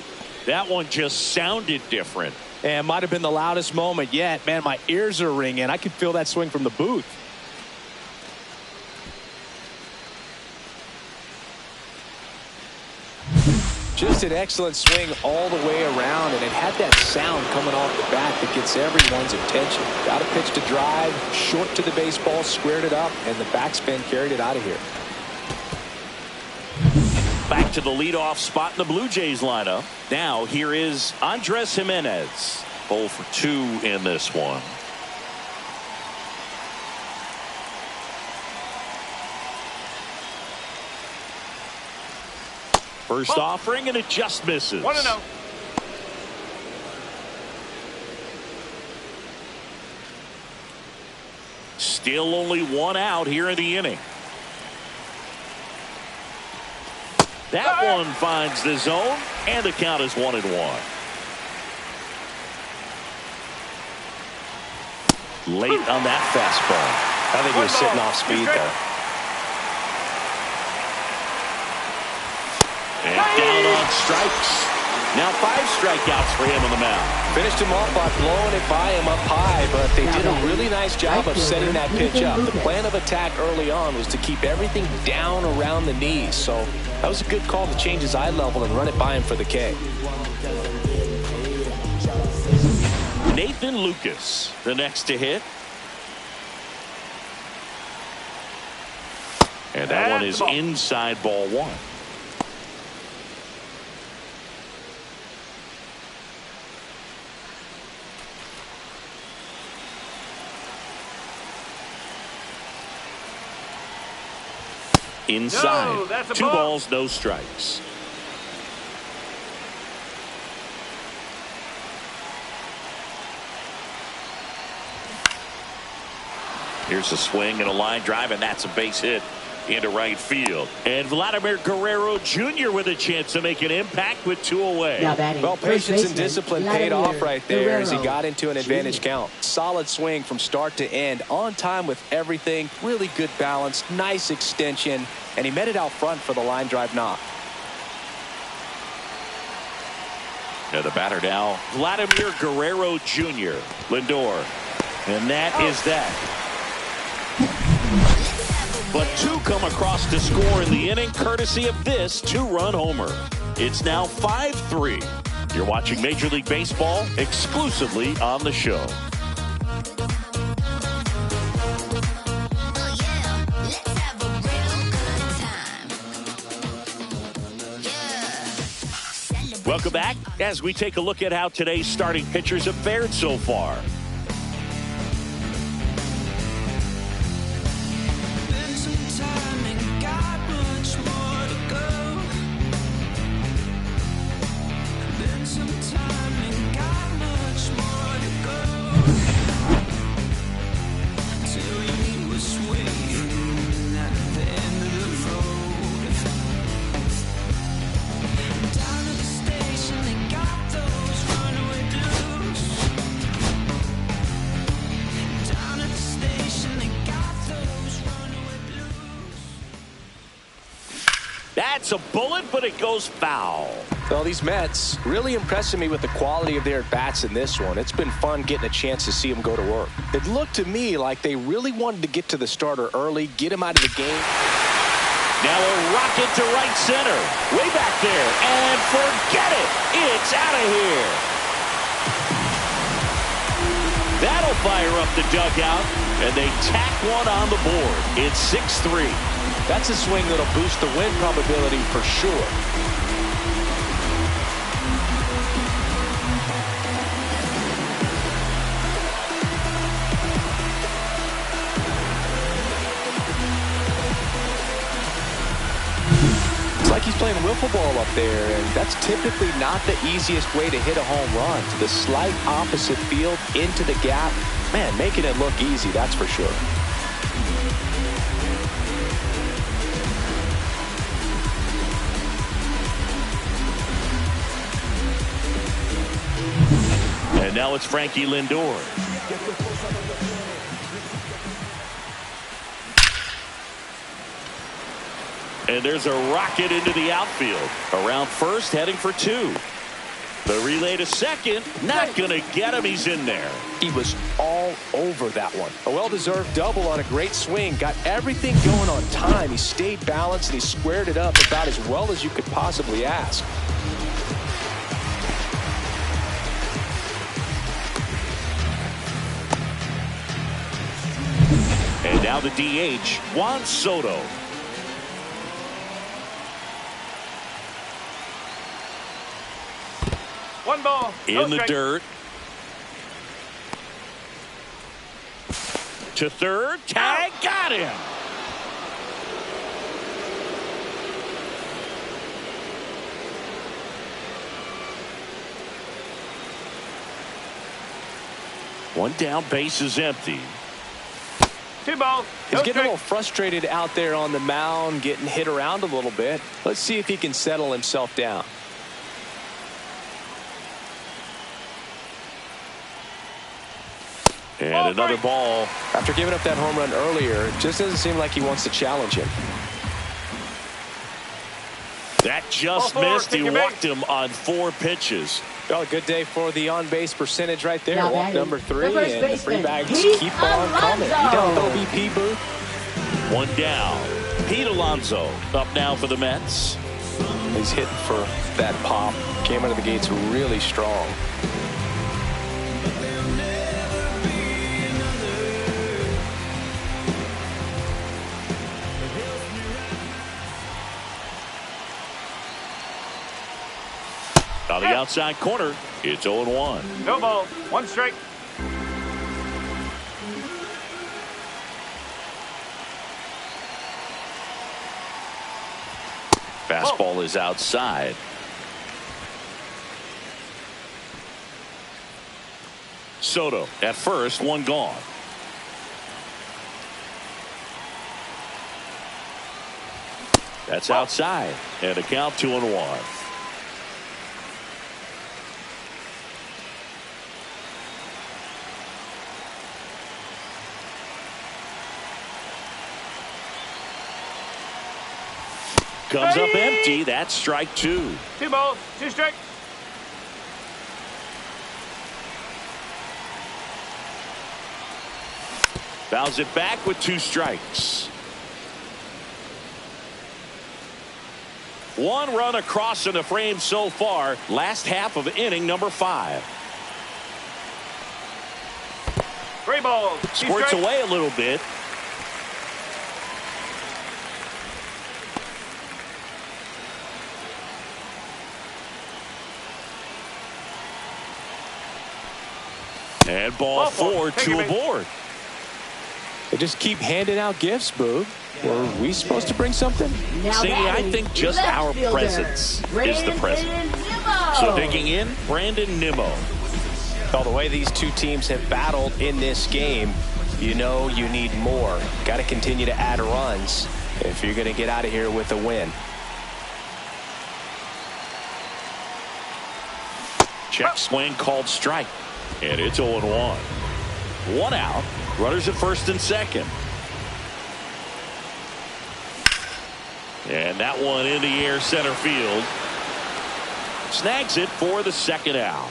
That one just sounded different. And might have been the loudest moment yet. Man, my ears are ringing. I could feel that swing from the booth. Just an excellent swing all the way around, and it had that sound coming off the bat that gets everyone's attention. Got a pitch to drive, short to the baseball, squared it up, and the backspin carried it out of here. Back to the leadoff spot in the Blue Jays lineup. Now here is Andres Jimenez. 0 for 2 in this one. First offering, and it just misses. 1-0. Still only one out here in the inning. That one finds the zone, and the count is 1-1. Late on that fastball. I think he was sitting off speed there. And down on strikes. Now 5 strikeouts for him on the mound. Finished him off by blowing it by him up high, but they did a really nice job of setting that pitch up. The plan of attack early on was to keep everything down around the knees, so that was a good call to change his eye level and run it by him for the K. Nathan Lucas, the next to hit. And that one is inside ball 1. Inside. No, that's a 2 ball. balls, no strikes. Here's a swing and a line drive, and that's a base hit into right field. And Vladimir Guerrero Jr. with a chance to make an impact with 2 away. Now batting, Well, first patience and baseman, discipline paid Vladimir off right there as he Guerrero got into an advantage Jr. count. Solid swing from start to end, on time with everything, really good balance, nice extension, and he met it out front for the line drive knock. Now the batter now, Vladimir Guerrero Jr. Lindor And that is that. But two come across to score in the inning, courtesy of this two-run homer. It's now 5-3. You're watching Major League Baseball exclusively on the show. Welcome back as we take a look at how today's starting pitchers have fared so far. That's a bullet, but it goes foul. Well, these Mets really impressing me with the quality of their at-bats in this one. It's been fun getting a chance to see them go to work. It looked to me like they really wanted to get to the starter early, get him out of the game. Now a rocket to right center. Way back there. And forget it. It's out of here. That'll fire up the dugout. And they tack one on the board. It's 6-3. That's a swing that'll boost the win probability for sure. It's like he's playing wiffle ball up there, and that's typically not the easiest way to hit a home run. To the slight opposite field, into the gap. Man, making it look easy, that's for sure. And now it's Frankie Lindor. And there's a rocket into the outfield. Around first, heading for two. The relay to second, not going to get him. He's in there. He was all over that one. A well-deserved double on a great swing. Got everything going on time. He stayed balanced and he squared it up about as well as you could possibly ask. And now the DH, Juan Soto. One ball. In the dirt. To third. Tag. Got him. One down, base is empty. Two balls. He's getting a little frustrated out there on the mound, getting hit around a little bit. Let's see if he can settle himself down. And another ball. After giving up that home run earlier, it just doesn't seem like he wants to challenge him. That just missed. He walked him on 4 pitches. Well, a good day for the on-base percentage right there. Now Walk number 3, and the free bags Pete keep on coming. You down with OBP, booth? One down. Pete Alonso up now for the Mets. He's hitting for that pop. Came out of the gates really strong. On the outside corner, it's 0-1. No ball. One strike. Fastball is outside. Soto at first, one gone. That's outside. And a count 2-1. Comes up empty. That's strike 2. Two balls. Two strikes. Fouls it back with 2 strikes. 1 run across in the frame so far. Last half of inning number 5. 3 balls. Squirts away a little bit. And ball 4, 2 aboard. They just keep handing out gifts, Boog. Were we supposed to bring something? See, I think just our presence is the present. So digging in, Brandon Nimmo. Well, the way these two teams have battled in this game, you know you need more. Got to continue to add runs if you're going to get out of here with a win. Check swing called strike. And it's 0-1. 1 out. Runners at first and second. And that one in the air center field. Snags it for the second out.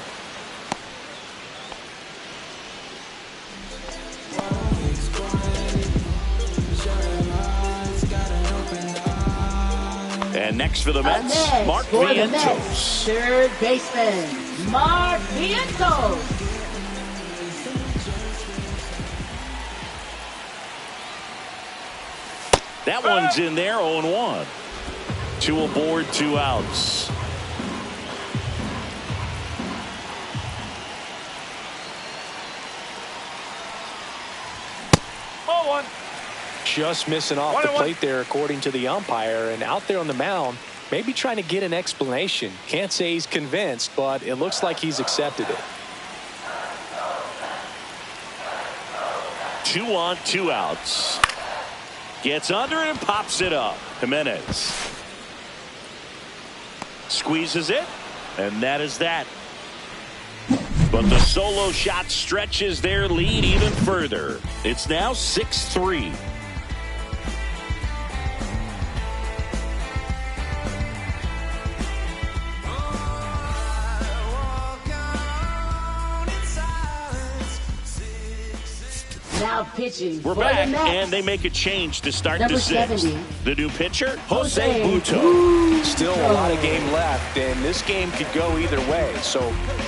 And next for the Mets, Mark Vientos. Third baseman, Mark Vientos. That one's in there, 0-1. 2 aboard, 2 outs. Just missing off the plate there, according to the umpire, and out there on the mound, maybe trying to get an explanation. Can't say he's convinced, but it looks like he's accepted it. 2 on, 2 outs. Gets under it and pops it up. Jimenez squeezes it, and that is that. But the solo shot stretches their lead even further. It's now 6-3. Now pitching. We're back, and they make a change to start the 6th. 70. The new pitcher, Jose Butto. Still a lot of game left, and this game could go either way. So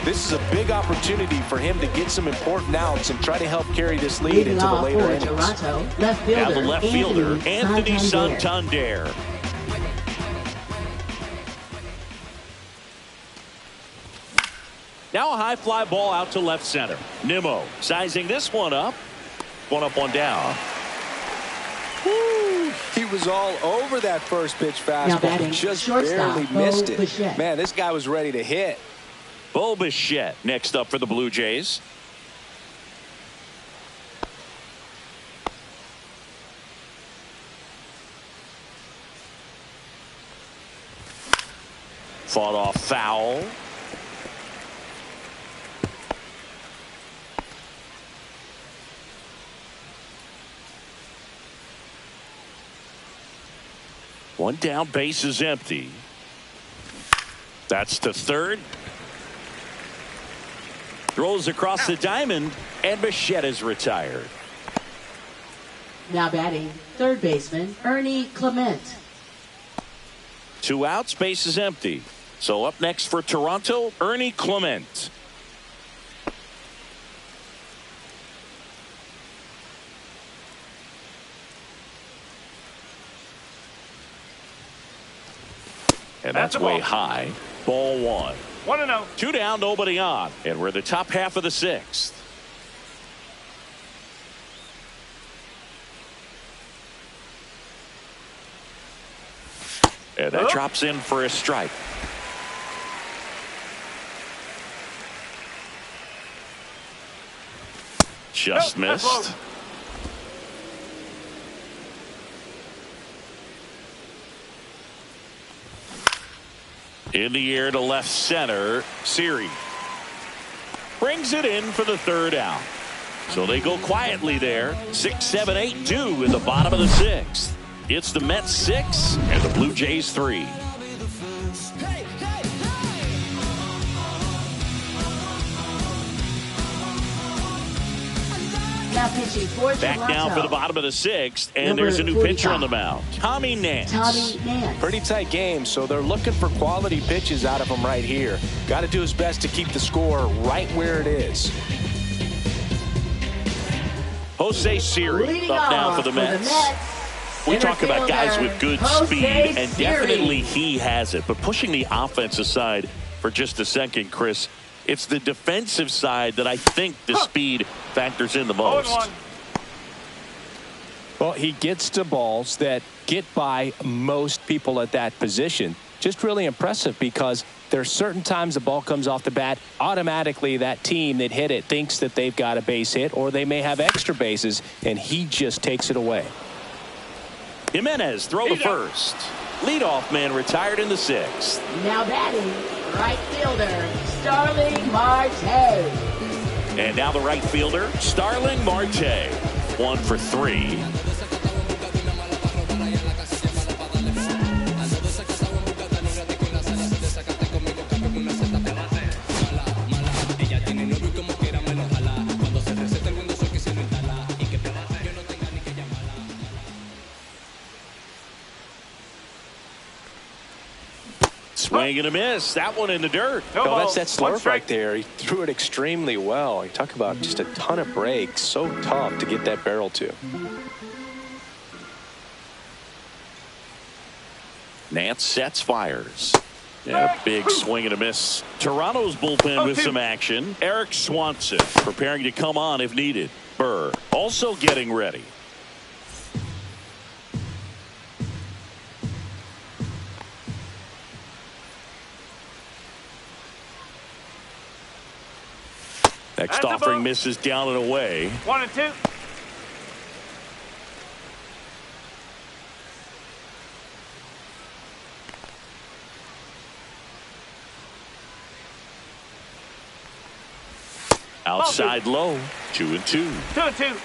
this is a big opportunity for him to get some important outs and try to help carry this lead into the later innings. Toronto, left fielder, now the left fielder, Anthony Santander. Now a high fly ball out to left center. Nimmo sizing this one up. 1 up, 1 down. Woo, he was all over that first pitch fastball. Just barely missed it. Bichette. Man, this guy was ready to hit. Bo Bichette next up for the Blue Jays. Fought off foul. One down, base is empty. That's to third. Throws across the diamond, and Bichette is retired. Now batting, third baseman, Ernie Clement. 2 outs, base is empty. So up next for Toronto, Ernie Clement. And that's way high. Ball 1. 1-0. 2 down, nobody on. And we're the top half of the 6th. And that drops in for a strike. Just missed. In the air to left center, Siri brings it in for the 3rd out. So they go quietly there. 6, 7, 8, 2 in the bottom of the 6th. It's the Mets 6 and the Blue Jays 3. Now Now pitching for Back Toronto. down for the bottom of the sixth, and Number there's a new 45. pitcher on the mound, Tommy Nance. Tommy Nance. Pretty tight game, so they're looking for quality pitches out of him right here. Got to do his best to keep the score right where it is. Jose Siri Leading up now off for the Mets. We talk about guys with good Jose speed, and Siri. definitely he has it. But pushing the offense aside for just a second, Chris, it's the defensive side that I think the speed factors in the most. 0-1. Well, he gets to balls that get by most people at that position. Just really impressive because there's certain times the ball comes off the bat, automatically that team that hit it thinks that they've got a base hit or they may have extra bases, and he just takes it away. Jimenez throw to first. Leadoff man retired in the sixth. Now batting, right fielder, Starling Marte. And now the right fielder, Starling Marte. 1 for 3. Swing and a miss. That one in the dirt. No No, balls. that's that One slurve strike. right there. He threw it extremely well. You talk about just a ton of breaks. So tough to get that barrel to. Nance sets, fires. And a big swing and a miss. Toronto's bullpen with some action. Eric Swanson preparing to come on if needed. Burr also getting ready. Next That's a offering ball. misses down and away. 1-2. Outside low. 2-2. 2-2.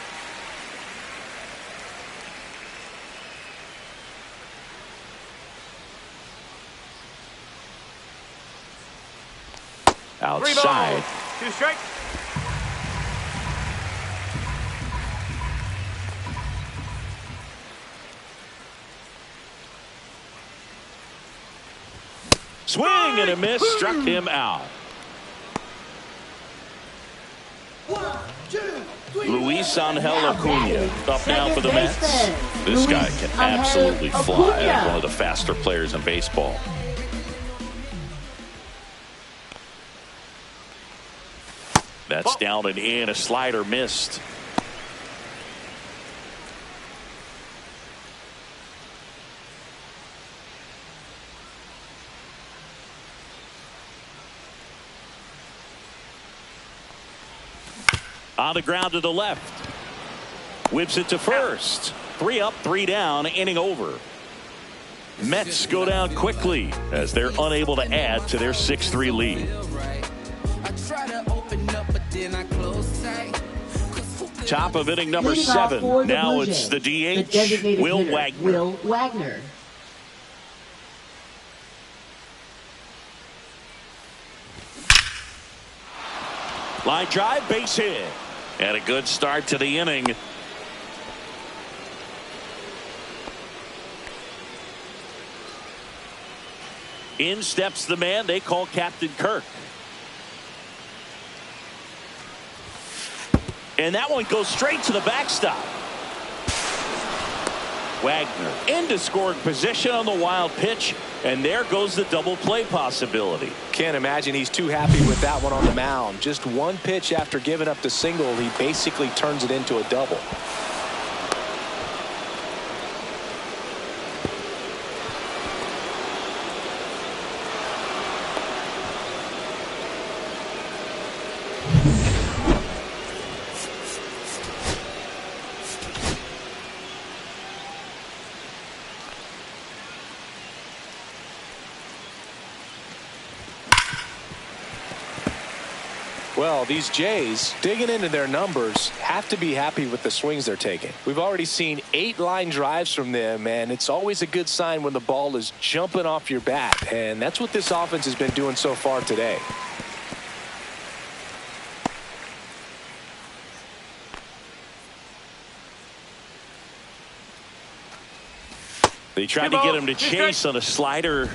Three Outside. balls. 2 strikes. Swing and a miss. Struck him out. Luis Angel Acuna up now for the Mets. This guy can absolutely fly. One of the faster players in baseball. That's down and in. A slider missed. On the ground to the left. Whips it to first. 3 up, 3 down, inning over. Mets go down quickly as they're unable to add to their 6-3 lead. Top of inning number 7. Now it's the DH, Will Wagner. Will Wagner. Line drive, base hit. And a good start to the inning. In steps the man they call Captain Kirk. And that one goes straight to the backstop. Wagner into scoring position on the wild pitch. And there goes the double play possibility. Can't imagine he's too happy with that one on the mound. Just one pitch after giving up the single, he basically turns it into a double. Well, these Jays, digging into their numbers, have to be happy with the swings they're taking. We've already seen 8 line drives from them, and it's always a good sign when the ball is jumping off your bat. And that's what this offense has been doing so far today. They tried to get him to chase on a slider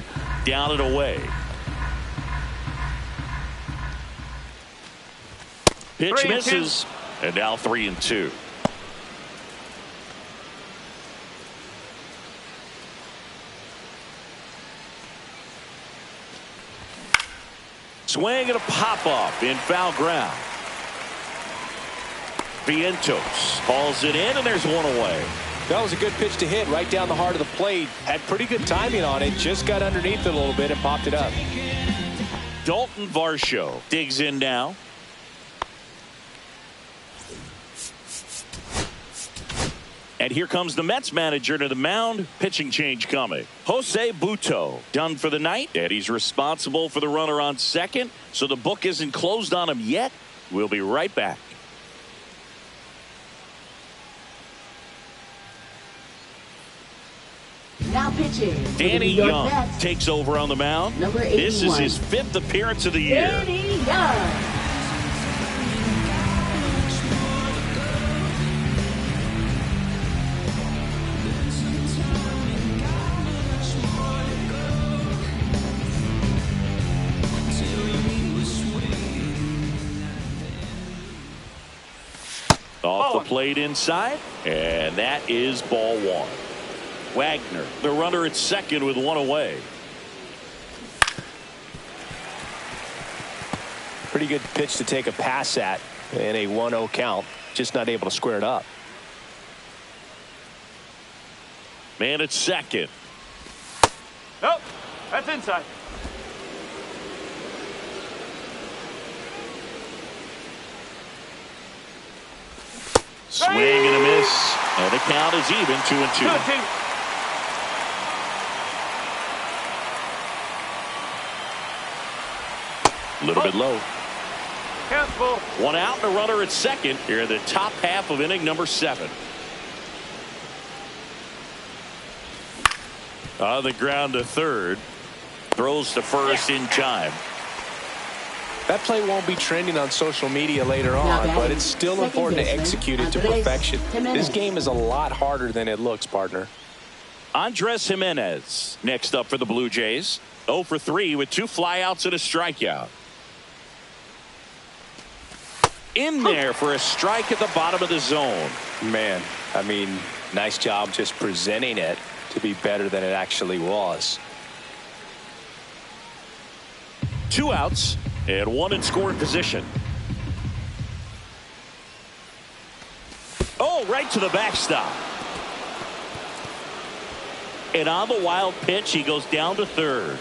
down and away. Pitch misses, and now 3-2. Swing and a pop-up in foul ground. Vientos hauls it in, and there's one away. That was a good pitch to hit right down the heart of the plate. Had pretty good timing on it. Just got underneath it a little bit and popped it up. Dalton Varsho digs in now. And here comes the Mets manager to the mound. Pitching change coming. Jose Butto done for the night, and he's responsible for the runner on second. So the book isn't closed on him yet. We'll be right back. Now pitching. Danny Young takes over on the mound. Number 81. This is his 5th appearance of the year. Danny Young. Off the plate inside, and that is ball one. Wagner, the runner at second with one away. Pretty good pitch to take a pass at in a 1-0 count. Just not able to square it up. Man at second. Nope, that's inside. Swing and a miss, and the count is even, 2-2. A little bit low. Countable. One out and a runner at second here in the top half of inning number 7. On the ground to third. Throws to first in time. That play won't be trending on social media later on, but it's still important to execute it to perfection. This game is a lot harder than it looks, partner. Andres Jimenez next up for the Blue Jays. 0 for 3 with 2 flyouts and a strikeout. In there for a strike at the bottom of the zone. Man, I mean, nice job just presenting it to be better than it actually was. 2 outs and 1 in scoring position. Oh, right to the backstop. And on the wild pitch, he goes down to third.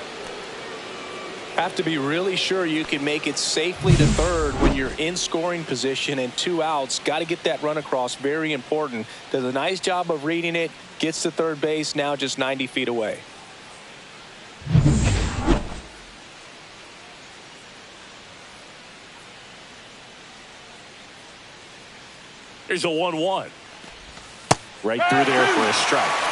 Have to be really sure you can make it safely to third when you're in scoring position and 2 outs. Got to get that run across. Very important. Does a nice job of reading it. Gets to third base. Now just 90 feet away. There's a 1-1. Right through there for a strike.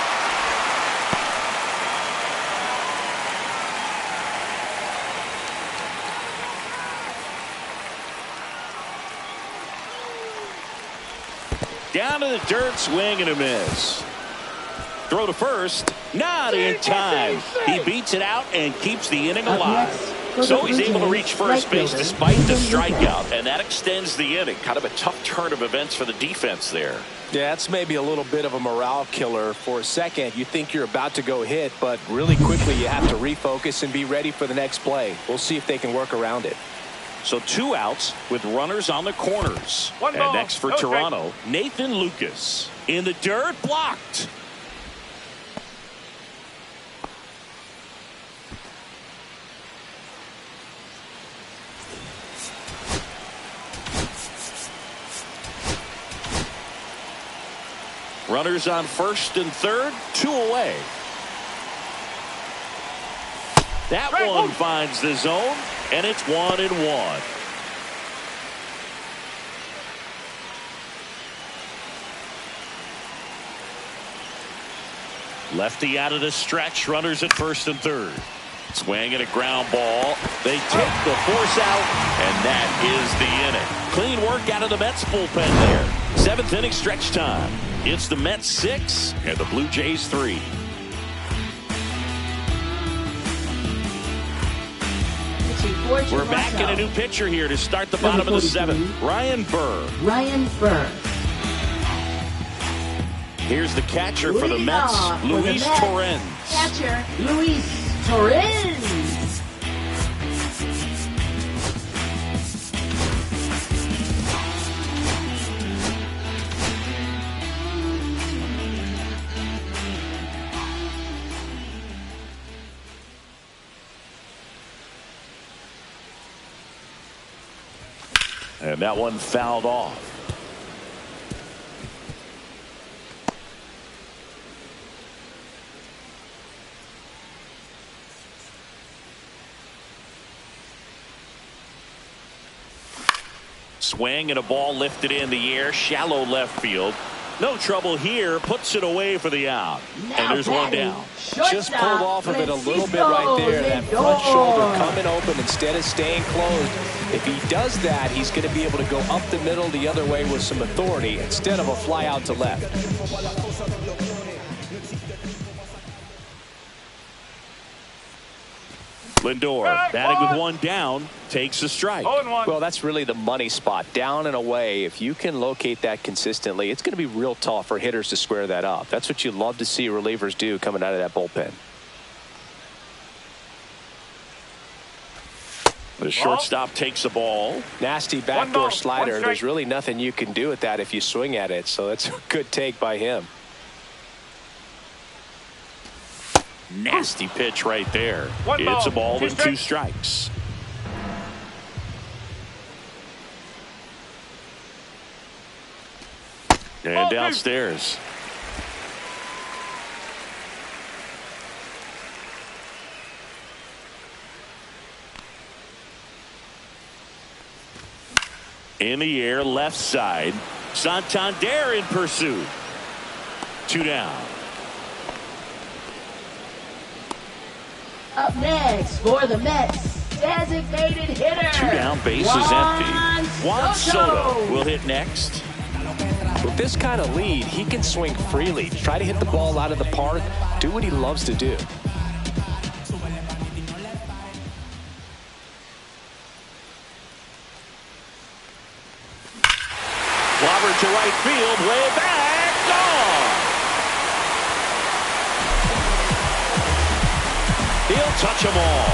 Down to the dirt, swing and a miss. Throw to first, not in time. He beats it out and keeps the inning alive. So he's able to reach first base despite the strikeout, and that extends the inning. Kind of a tough turn of events for the defense there. Yeah, that's maybe a little bit of a morale killer. For a second, you think you're about to go hit, but really quickly you have to refocus and be ready for the next play. We'll see if they can work around it. So 2 outs with runners on the corners. One and ball, next for no Toronto, Nathan Lucas. In the dirt, blocked. Runners on first and third, 2 away. That one finds the zone, and it's 1-1. Lefty out of the stretch, runners at first and third. Swing and a ground ball. They take the force out, and that is the inning. Clean work out of the Mets bullpen there. 7th inning stretch time. It's the Mets 6 and the Blue Jays 3. We're back in a new pitcher here to start the bottom of the seventh. Ryan Burr. Here's the catcher for the Mets, Luis Torrens. Catcher, Luis Torrens. And that one fouled off. Swing and a ball lifted in the air, shallow left field. No trouble here, puts it away for the out. And there's one down. Just pulled off of it a little bit right there. That front shoulder coming open instead of staying closed. If he does that, he's going to be able to go up the middle the other way with some authority instead of a fly out to left. Lindor batting with one down, takes a strike. Well, that's really the money spot, down and away. If you can locate that consistently, it's going to be real tough for hitters to square that up. That's what you love to see relievers do coming out of that bullpen. The shortstop takes the ball. Nasty backdoor slider. There's really nothing you can do with that if you swing at it, so that's a good take by him. Nasty pitch right there. It's a ball and 2 strikes. And downstairs. In the air, left side. Santander in pursuit. 2 down. Up next for the Mets, designated hitter. 2 down, base is empty. Juan Soto will hit next. With this kind of lead, he can swing freely, try to hit the ball out of the park, do what he loves to do. Clobbered to right field, way back, gone. He'll touch them all.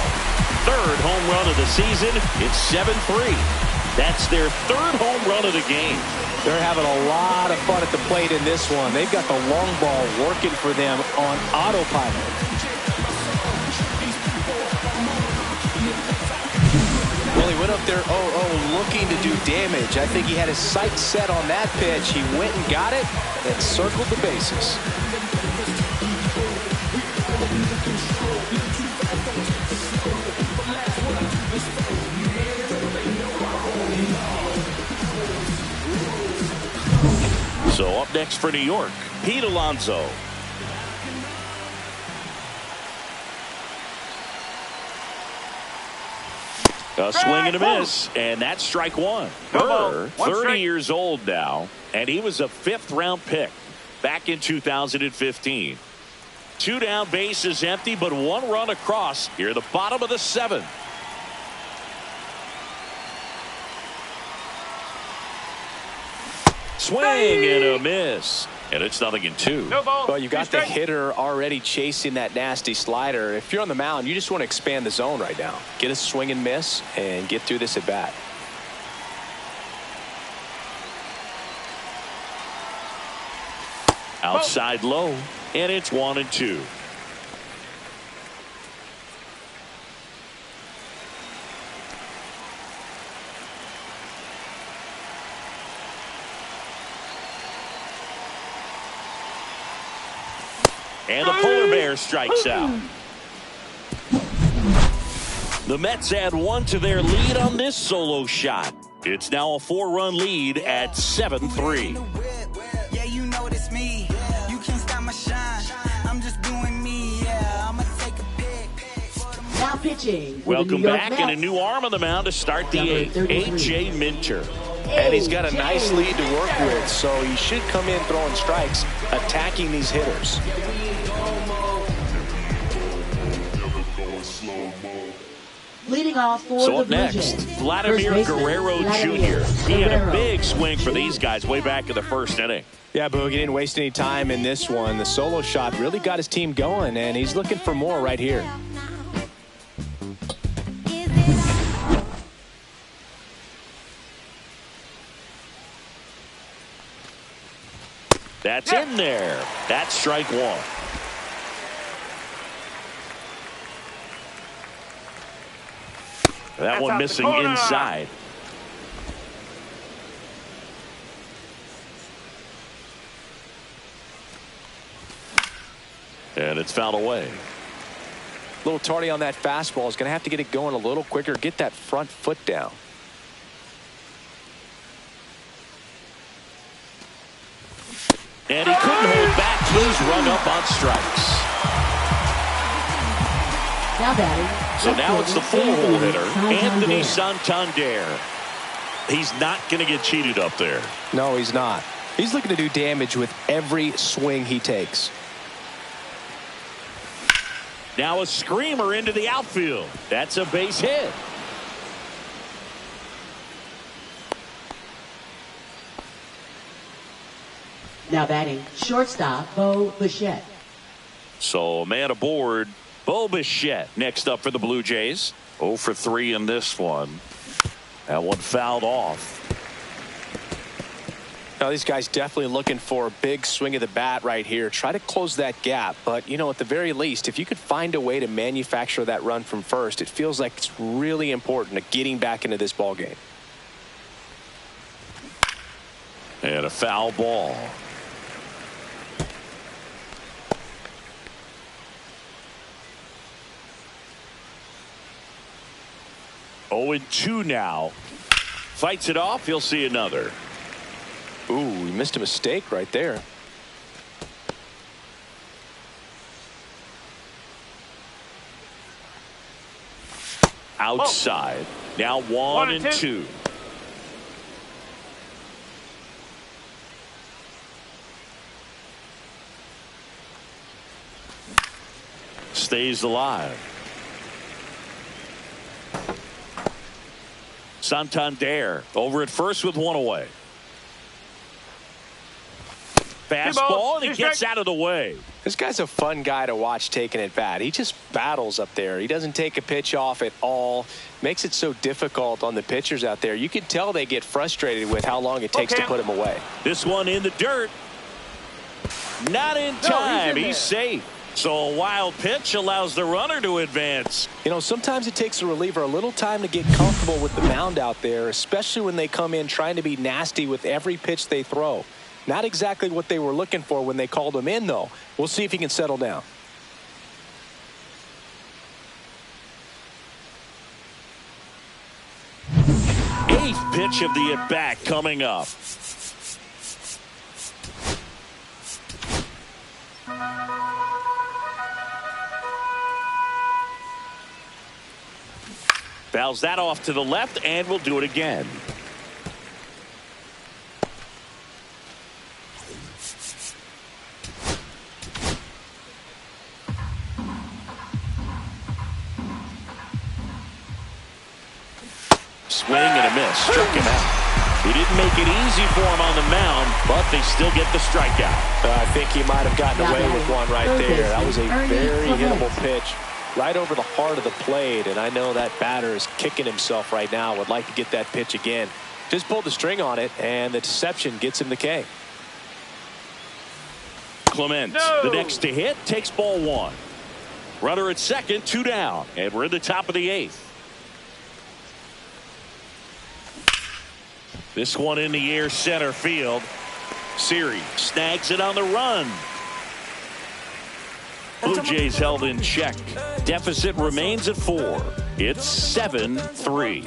3rd home run of the season. It's 7-3. That's their 3rd home run of the game. They're having a lot of fun at the plate in this one. They've got the long ball working for them on autopilot. Well, he went up there 0-0 looking to do damage. I think he had his sights set on that pitch. He went and got it and circled the bases. So up next for New York, Pete Alonso. A swing and a miss, and that's strike 1. Burr, 30 years old now, and he was a 5th-round pick back in 2015. 2 down, base is empty, but 1 run across here at the bottom of the 7th. Swing and a miss. And it's 0-2. Well, you got the hitter already chasing that nasty slider. If you're on the mound, you just want to expand the zone right now. Get a swing and miss and get through this at bat. Outside low, and it's 1-2. And the polar bear strikes out. The Mets add 1 to their lead on this solo shot. It's now a 4-run lead at 7-3. Yeah, you know it's me. You can't stop my shine. I'm just doing me. Yeah, I'ma take a pic. Now pitching. Welcome back, and a new arm on the mound to start the 8th. A.J. Minter. And he's got a nice lead to work with, so he should come in throwing strikes, attacking these hitters. Leading off for So the up Blue next, Jays, Vladimir first baseman, Guerrero Vladimir Jr. He had a Guerrero. big swing for these guys way back in the first inning. Yeah, Boog, he didn't waste any time in this one. The solo shot really got his team going, and he's looking for more right here. That's in there. That's strike one. That one missing inside. And it's fouled away. A little tardy on that fastball. Is going to have to get it going a little quicker. Get that front foot down. And he couldn't hold back. He's run up on strikes. Now batting. So now it's the four-hole hitter, Anthony Santander. Santander. He's not going to get cheated up there. No, he's not. He's looking to do damage with every swing he takes. Now a screamer into the outfield. That's a base hit. Now batting, shortstop, Bo Bichette. So a man aboard, Bo Bichette next up for the Blue Jays. 0 for 3 in this one. That one fouled off. Now these guys definitely looking for a big swing of the bat right here. Try to close that gap. But, you know, at the very least, if you could find a way to manufacture that run from first, it feels like it's really important to getting back into this ball game. And a foul ball. Oh, and 2 now. Fights it off. He'll see another. Ooh, he missed a mistake right there. Outside. Now 1 and 2. Stays alive. Santander over at first with 1 away. Fastball, and he gets out of the way. This guy's a fun guy to watch taking at bat. He just battles up there. He doesn't take a pitch off at all. Makes it so difficult on the pitchers out there. You can tell they get frustrated with how long it takes to put him away. This one in the dirt. Not in time. He's safe. So a wild pitch allows the runner to advance. You know, sometimes it takes a reliever a little time to get comfortable with the mound out there, especially when they come in trying to be nasty with every pitch they throw. Not exactly what they were looking for when they called him in, though. We'll see if he can settle down. Eighth pitch of the at-bat coming up. Fouls that off to the left, and we'll do it again. Swing and a miss. Struck him out. He didn't make it easy for him on the mound, but they still get the strikeout. I think he might have gotten away with one right there. That was a very hittable pitch right over the heart of the plate, and I know that batter is kicking himself right now. Would like to get that pitch again. Just pulled the string on it, and the deception gets him the K. Clement, the next to hit, takes ball 1. Runner at second, 2 down, and we're in the top of the 8th. This one in the air, center field. Siri snags it on the run. Blue Jays held in check. Deficit remains at 4. It's 7-3.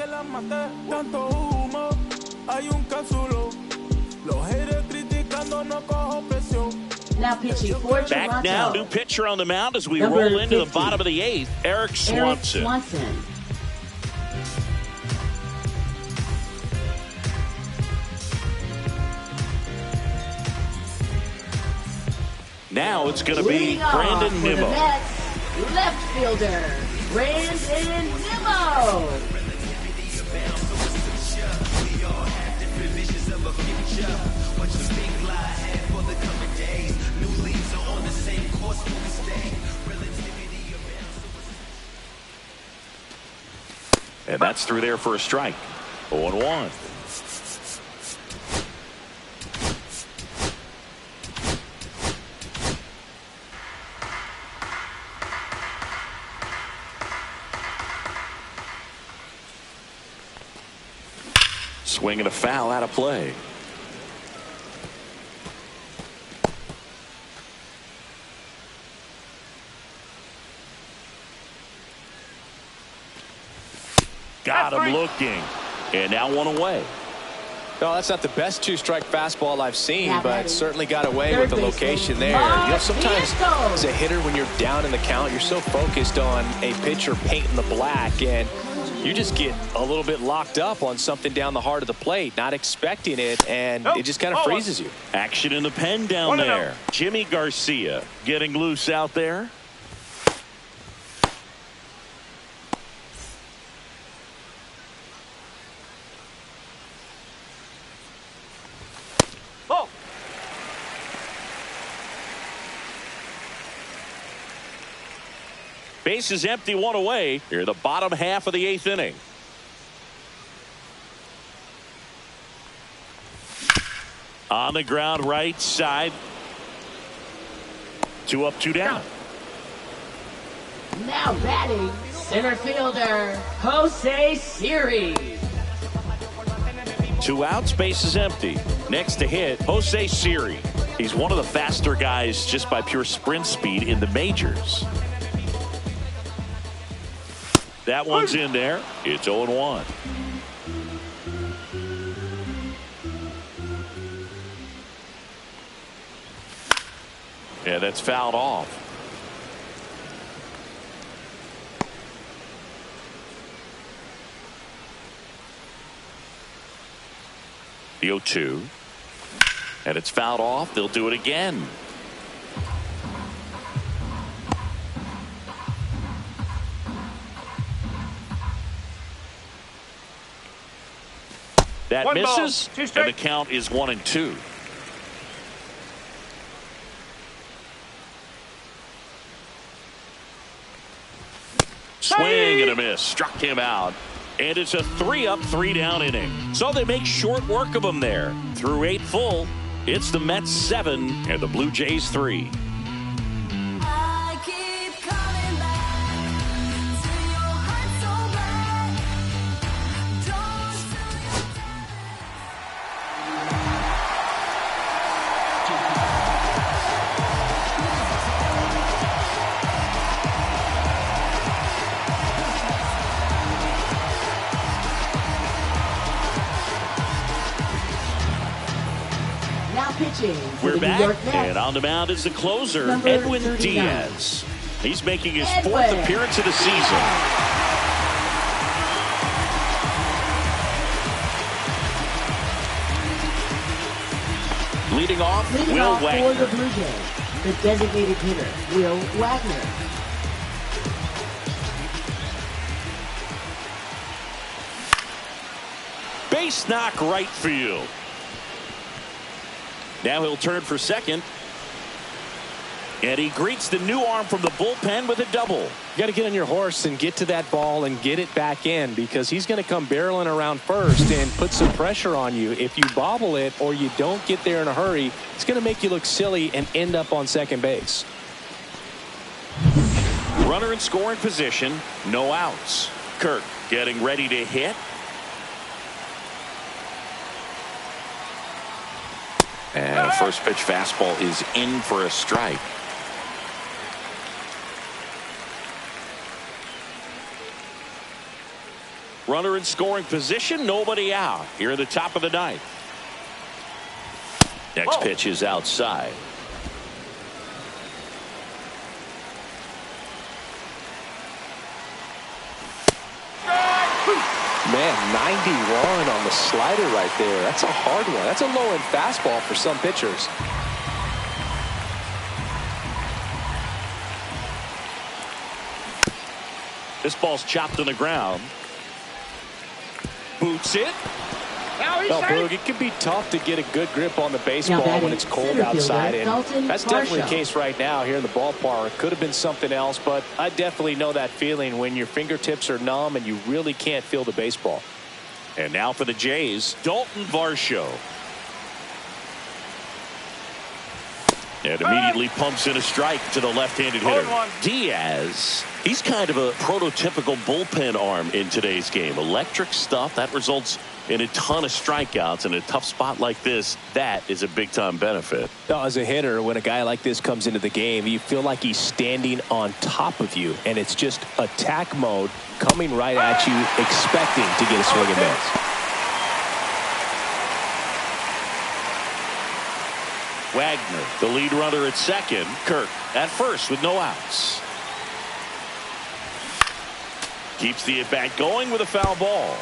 Now pitching for Toronto. Back now, new pitcher on the mound as we Number roll into 50. the bottom of the 8th. Eric Swanson. Now it's going to be Leading off Brandon for the Nimmo. Mets, left fielder Brandon Nimmo. And that's through there for a strike. 0-1. Swing and a foul out of play. Got him looking. And now one away. No, that's not the best two-strike fastball I've seen, Yeah, but certainly got away with the location there. You know, sometimes as a hitter, when you're down in the count, you're so focused on a pitcher painting the black, and you just get a little bit locked up on something down the heart of the plate, not expecting it, and it just kind of freezes you. Action in the pen down there. Jimmy Garcia getting loose out there. Base is empty, one away. Here, the bottom half of the 8th inning. On the ground, right side. 2 up, 2 down. Now batting, center fielder, Jose Siri. 2 outs, base is empty. Next to hit, Jose Siri. He's one of the faster guys just by pure sprint speed in the majors. That one's in there. It's 0-1. Yeah, that's fouled off. The 0-2. And it's fouled off. They'll do it again. That One misses, ball, 2 and strikes. the count is 1-2. Swing and a miss. Struck him out. And it's a 3 up, 3 down inning. So they make short work of him there. Through 8 full, it's the Mets 7 and the Blue Jays 3. I keep coming back to your heart so bad. Don't Now pitching for We're the New back, York Mets. and on the mound is the closer, Number Edwin 39. Diaz. He's making his Edwin. 4th appearance of the season. Leading off, Leading Will off for the Wagner. Blue Jays, the designated hitter, Will Wagner. Base knock right field. Now he'll turn for second. And he greets the new arm from the bullpen with a double. You got to get on your horse and get to that ball and get it back in, because he's going to come barreling around first and put some pressure on you. If you bobble it or you don't get there in a hurry, it's going to make you look silly and end up on second base. Runner in scoring position, no outs. Kirk getting ready to hit. And a first pitch fastball is in for a strike. Runner in scoring position, nobody out. Here in the top of the 9th. Next pitch is outside. Man, 91 on the slider right there. That's a hard one. That's a low-end fastball for some pitchers. This ball's chopped on the ground. Boots it. Well, Boog, it can be tough to get a good grip on the baseball when it's cold outside, and that's definitely the case right now here in the ballpark. Could have been something else, but I definitely know that feeling when your fingertips are numb and you really can't feel the baseball. And now for the Jays, Dalton Varsho. And immediately pumps in a strike to the left-handed hitter. Diaz, he's kind of a prototypical bullpen arm in today's game. Electric stuff that results in a ton of strikeouts. In a tough spot like this, that is a big-time benefit. Now, as a hitter, when a guy like this comes into the game, you feel like he's standing on top of you, and it's just attack mode coming right at you, expecting to get a swing and miss. Wagner, the lead runner at second. Kirk at first with no outs. Keeps the at-bat going with a foul ball.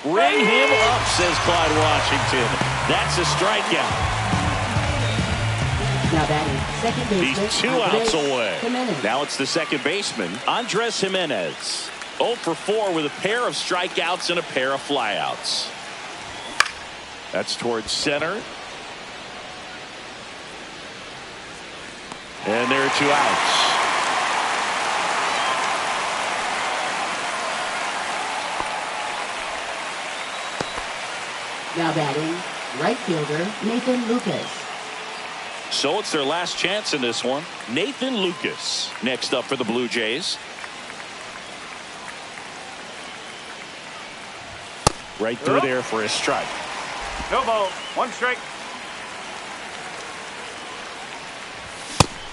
Ring him up, says Clyde Washington. That's a strikeout. Now batting second baseman. He's 2 outs away. Now it's the second baseman, Andres Jimenez. 0 for 4 with a pair of strikeouts and a pair of flyouts. That's towards center. And there are 2 outs. Now batting right fielder Nathan Lucas. So it's their last chance in this one. Nathan Lucas next up for the Blue Jays. Right through there for a strike. No ball. 1 strike.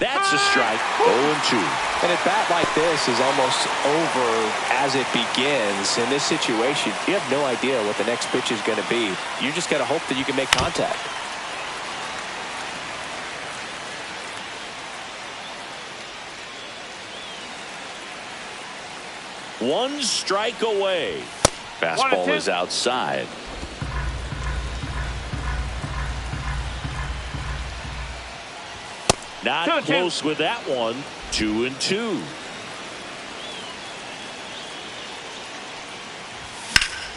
That's a strike. 0-2. And a bat like this is almost over as it begins. In this situation, you have no idea what the next pitch is going to be. You just got to hope that you can make contact. One strike away. Fastball is outside. Not close with that one. 2-2.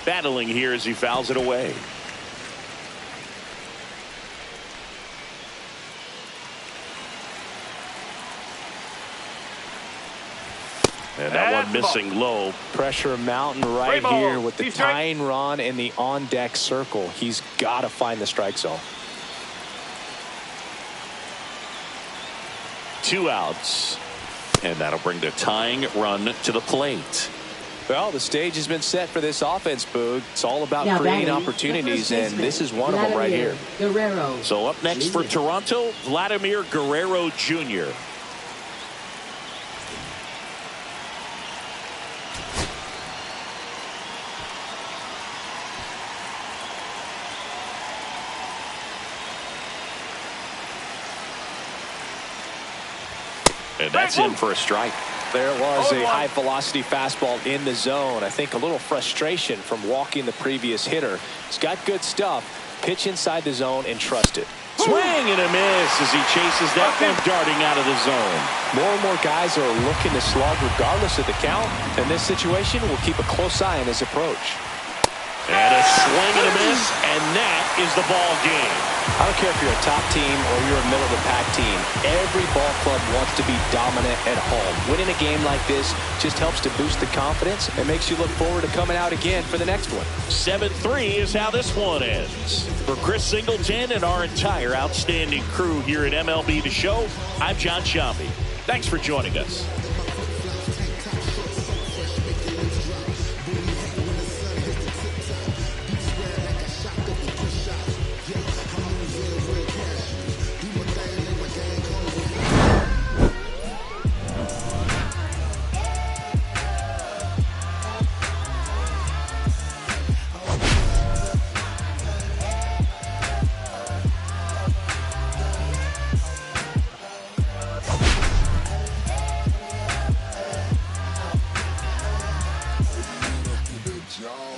Battling here as he fouls it away. And that one missing low. Pressure mountain right here with the tying run in the on-deck circle. He's got to find the strike zone. 2 outs. And that'll bring the tying run to the plate. Well, the stage has been set for this offense, Boog. It's all about creating opportunities, and this is one of them right here. Guerrero. So up next for Toronto, Vladimir Guerrero Jr. And that's in for a strike. There was a high velocity fastball in the zone. I think a little frustration from walking the previous hitter. He's got good stuff. Pitch inside the zone and trust it. Swing and a miss as he chases that one darting out of the zone. More and more guys are looking to slug regardless of the count. In this situation, we'll keep a close eye on his approach. And a swing and a miss, and that is the ball game. I don't care if you're a top team or you're a middle-of-the-pack team. Every ball club wants to be dominant at home. Winning a game like this just helps to boost the confidence and makes you look forward to coming out again for the next one. 7-3 is how this one ends. For Chris Singleton and our entire outstanding crew here at MLB The Show, I'm John Shambi. Thanks for joining us. Job.